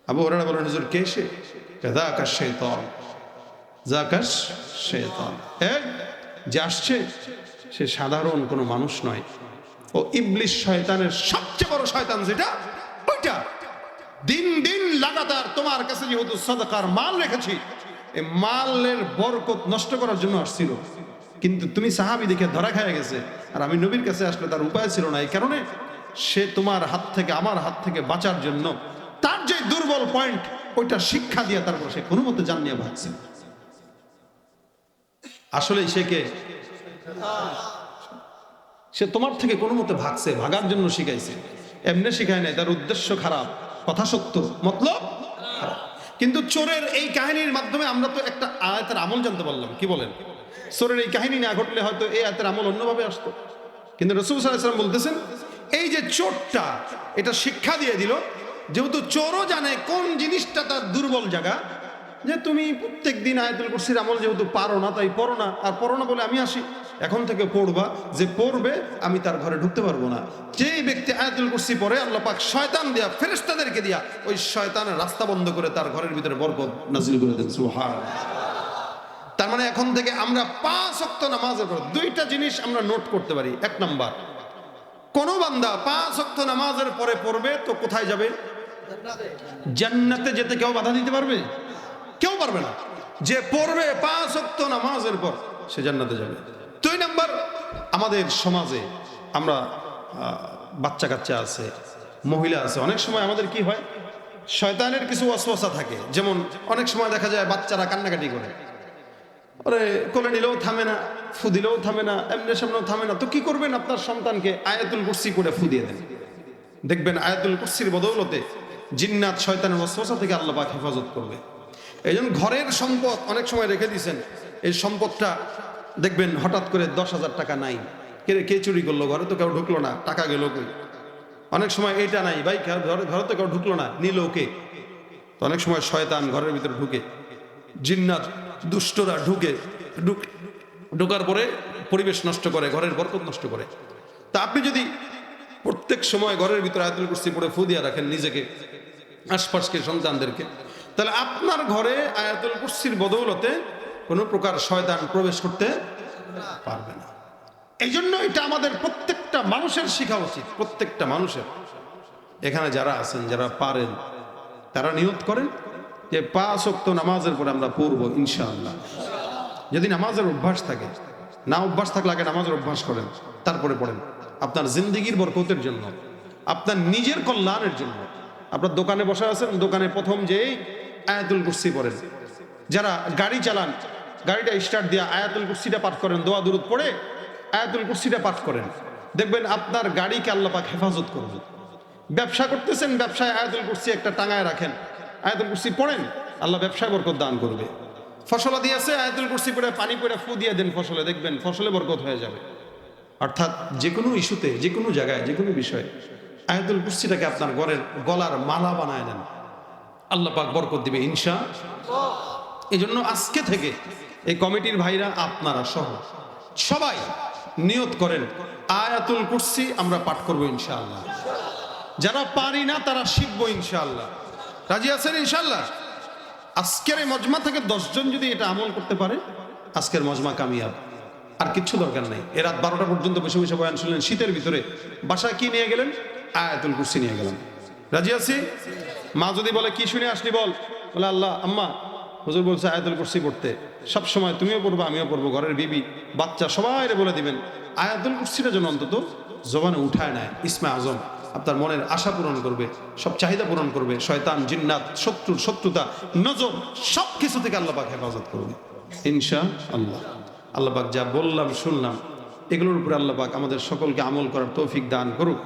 [SPEAKER 1] আবু হুরায়রা বলেন, হুজুর কে সে? যাকাশ শাইতান, যাকাশ শাইতান। যে আসছে সে সাধারণ কোনো মানুষ নয়, ও ইবলিস, শয়তানের সবচেয়ে বড় শয়তান যেটা, ওইটা। দিন দিন লাগাতার তোমার কাছে যেহেতু সাদাকার মাল রেখেছি, এই মালের বরকত নষ্ট করার জন্য আসছিল, কিন্তু তুমি সাহাবী দেখে ধরা খেয়ে গেছে, আর আমি নবীর কাছে আসলে তার উপায় ছিল না। এই কারণে সে তোমার হাত থেকে আমার হাত থেকে বাঁচার জন্য তার যে দুর্বল পয়েন্ট ওইটা শিক্ষা দিয়ে তারপর সে কোনো মতে জান নিয়ে ভাগছে। আসলে সে কে? সে তোমার থেকে কোনো মতে ভাগছে, ভাগার জন্য শিখাইছে, এমনি শিখায় নাই। তার উদ্দেশ্য খারাপ, কথা সত্য, মতলব খারাপ। কিন্তু চোরের এই কাহিনীর মাধ্যমে আমরা তো একটা আয়াতের আমল জানতে পারলাম। কি বলেন? চোরের এই কাহিনী না ঘটলে হয়তো এই আয়াতের আমল অন্যভাবে আসতো। কিন্তু রাসূল সাল্লাল্লাহু আলাইহি ওয়াসাল্লাম বলতেছেন, এই যে চোরটা, এটা শিক্ষা দিয়ে দিল, যেহেতু চোরও জানে কোন জিনিসটা তার দুর্বল জায়গা, যে তুমি প্রত্যেক দিন আয়াতুল কুরসির আমল যেহেতু পারো না, তাই পড়ো না। আর পড়ো না বলে আমি আসি, এখন থেকে পড়বা। যে পড়বে আমি তার ঘরে ঢুকতে পারবো না। যেই ব্যক্তি আয়াতুল কুরসি পড়ে, আল্লাহ পাক শয়তান দিয়া, ফেরেশতাদেরকে দিয়া ওই শয়তানের রাস্তা বন্ধ করে তার ঘরের ভিতরে বরকত নাজিল করে দেন। সুবহানাল্লাহ। তার মানে এখন থেকে আমরা 5 ওয়াক্ত নামাজের পর 2টা জিনিস আমরা নোট করতে পারি। 1 নাম্বার, কোন বান্দা 5 ওয়াক্ত নামাজের পরে পড়বে তো কোথায় যাবে? জান্নাতে যেতে কেউ বাধা দিতে পারবে? কেউ পারবে না। যে পড়বে 5 ওয়াক্ত নামাজের পর, সে জান্নাতে যাবে। 2 নাম্বার, আমাদের সমাজে আমরা বাচ্চা কাচ্চা আছে, মহিলা আছে, অনেক সময় আমাদের কি হয়, শয়তানের কিছু ওয়াসওয়াসা থাকে, যেমন অনেক সময় দেখা যায় বাচ্চারা কান্নাকাটি করে, ওরে কোলে নিলেও থামে না, ফু দিলেও থামে না, এমনি সামনেও থামে না। তো কি করবেন? আপনার সন্তানকে আয়াতুল কুরসি করে ফু দিয়ে দেন। দেখবেন আয়াতুল কুরসির বদৌলতে জিন্নাত শয়তানের ওয়াসওয়াসা থেকে আল্লাহ পাক হেফাজত করবে। এই জন্য ঘরের সম্পদ অনেক সময় রেখে দিয়েছেন, এই সম্পদটা দেখবেন হঠাৎ করে 10,000 টাকা নাই, কে চুরি করলো, ঘরে তো কেউ ঢুকলো না, টাকা গেল কই। অনেক সময় এইটা নাই ভাই, ঘরে তো কেউ ঢুকলো না, নিল কে। তো অনেক সময় শয়তান ঘরের ভিতরে ঢুকে, জিন্নাত দুষ্টরা ঢুকার পরে পরিবেশ নষ্ট করে, ঘরের বরকত নষ্ট করে। তা আপনি যদি প্রত্যেক সময় ঘরের ভিতরে আয়াতুল কুরসি পড়ে ফু দিয়া রাখেন নিজেকে, আশপাশকে, সন্তানদেরকে, তাহলে আপনার ঘরে আয়াতুল কুরসির বদৌলতে কোনো প্রকার শয়তান প্রবেশ করতে পারবে না। এই জন্য এটা আমাদের প্রত্যেকটা মানুষের শেখা উচিত, প্রত্যেকটা মানুষের। এখানে যারা আছেন, যারা পারেন, তারা নিয়ত করেন যে 5 ওয়াক্ত নামাজের পরে আমরা পড়বো ইনশাআল্লাহ। যদি নামাজের অভ্যাস থাকে, না অভ্যাস থাকলে আগে নামাজের অভ্যাস করেন, তারপরে পড়েন। আপনার জিন্দেগির বরকতের জন্য, আপনার নিজের কল্যাণের জন্য। আপনার দোকানে বসে আছেন, দোকানে প্রথম যেই আয়াতুল কুরসি পড়েন। যারা গাড়ি চালান, গাড়িটা স্টার্ট দিয়ে আয়াতুল কুরসিটা পাঠ করেন, দোয়া দুরূদ পড়ে আয়াতুল কুরসিটা পাঠ করেন, দেখবেন আপনার গাড়িকে আল্লাহ পাক হেফাজত করবে। ব্যবসা করতেছেন, ব্যবসায় আয়াতুল কুরসি একটা টাঙায় রাখেন, আয়াতুল কুরসি পড়েন, আল্লাহ ব্যবসায় বরকত দান করবে। ফসলাদি আছে, আয়াতুল কুরসি পড়ে পানি পড়ে ফু দিয়ে দেন ফসলে, দেখবেন ফসলে বরকত হয়ে যাবে। অর্থাৎ যে কোনো ইস্যুতে, যে কোনো জায়গায়, যে কোনো বিষয়ে আয়াতুল কুরসিটাকে আপনার ঘরের গলার মালা বানায় নেন, আল্লাহ পাক বরকত দিবে ইনশাআল্লাহ। এই জন্য আজকে থেকে এই কমিটির ভাইরা, আপনারা সহ সবাই নিয়ত করেন আয়াতুল কুরসি আমরা পাঠ করবো ইনশাআল্লাহ। যারা পারি না তারা শিখবো ইনশাআল্লাহ। রাজি আছেন ইনশাআল্লাহ? আজকের এই মজমা থেকে 10 জন যদি এটা আমল করতে পারে, আজকের মজমা কামিয়াব। আর কিচ্ছু দরকার নেই। এ রাত 12টা পর্যন্ত বসে বসে বয়ান শুনলেন, শীতের ভিতরে বাসায় কি নিয়ে গেলেন? আয়াতুল কুরসি নিয়ে গেলেন। রাজি আছি? মা যদি বলে কি শুনে আসলি বল, বলে আল্লাহ আম্মা হুজুর বলছে আয়াতুল কুরসি পড়তে, সব সময় তুমিও পড়বো, আমিও পড়বো, ঘরের বিবি বাচ্চা সবাই বলে দিবেন আয়াতুল কুরসিটা যেন অন্তত জবানে উঠায় নেয়। ইসমে আজম আপনার মনের আশা পূরণ করবে, সব চাহিদা পূরণ করবে। শয়তান, জিন্নাত, শত্রুতা, নজর সব কিছু থেকে আল্লাহ পাক হেফাজত করবে ইনশাআল্লাহ। আল্লাহ পাক যা বললাম শুনলাম, এগুলোর উপরে আল্লাহ পাক আমাদের সকলকে আমল করার তৌফিক দান করুক।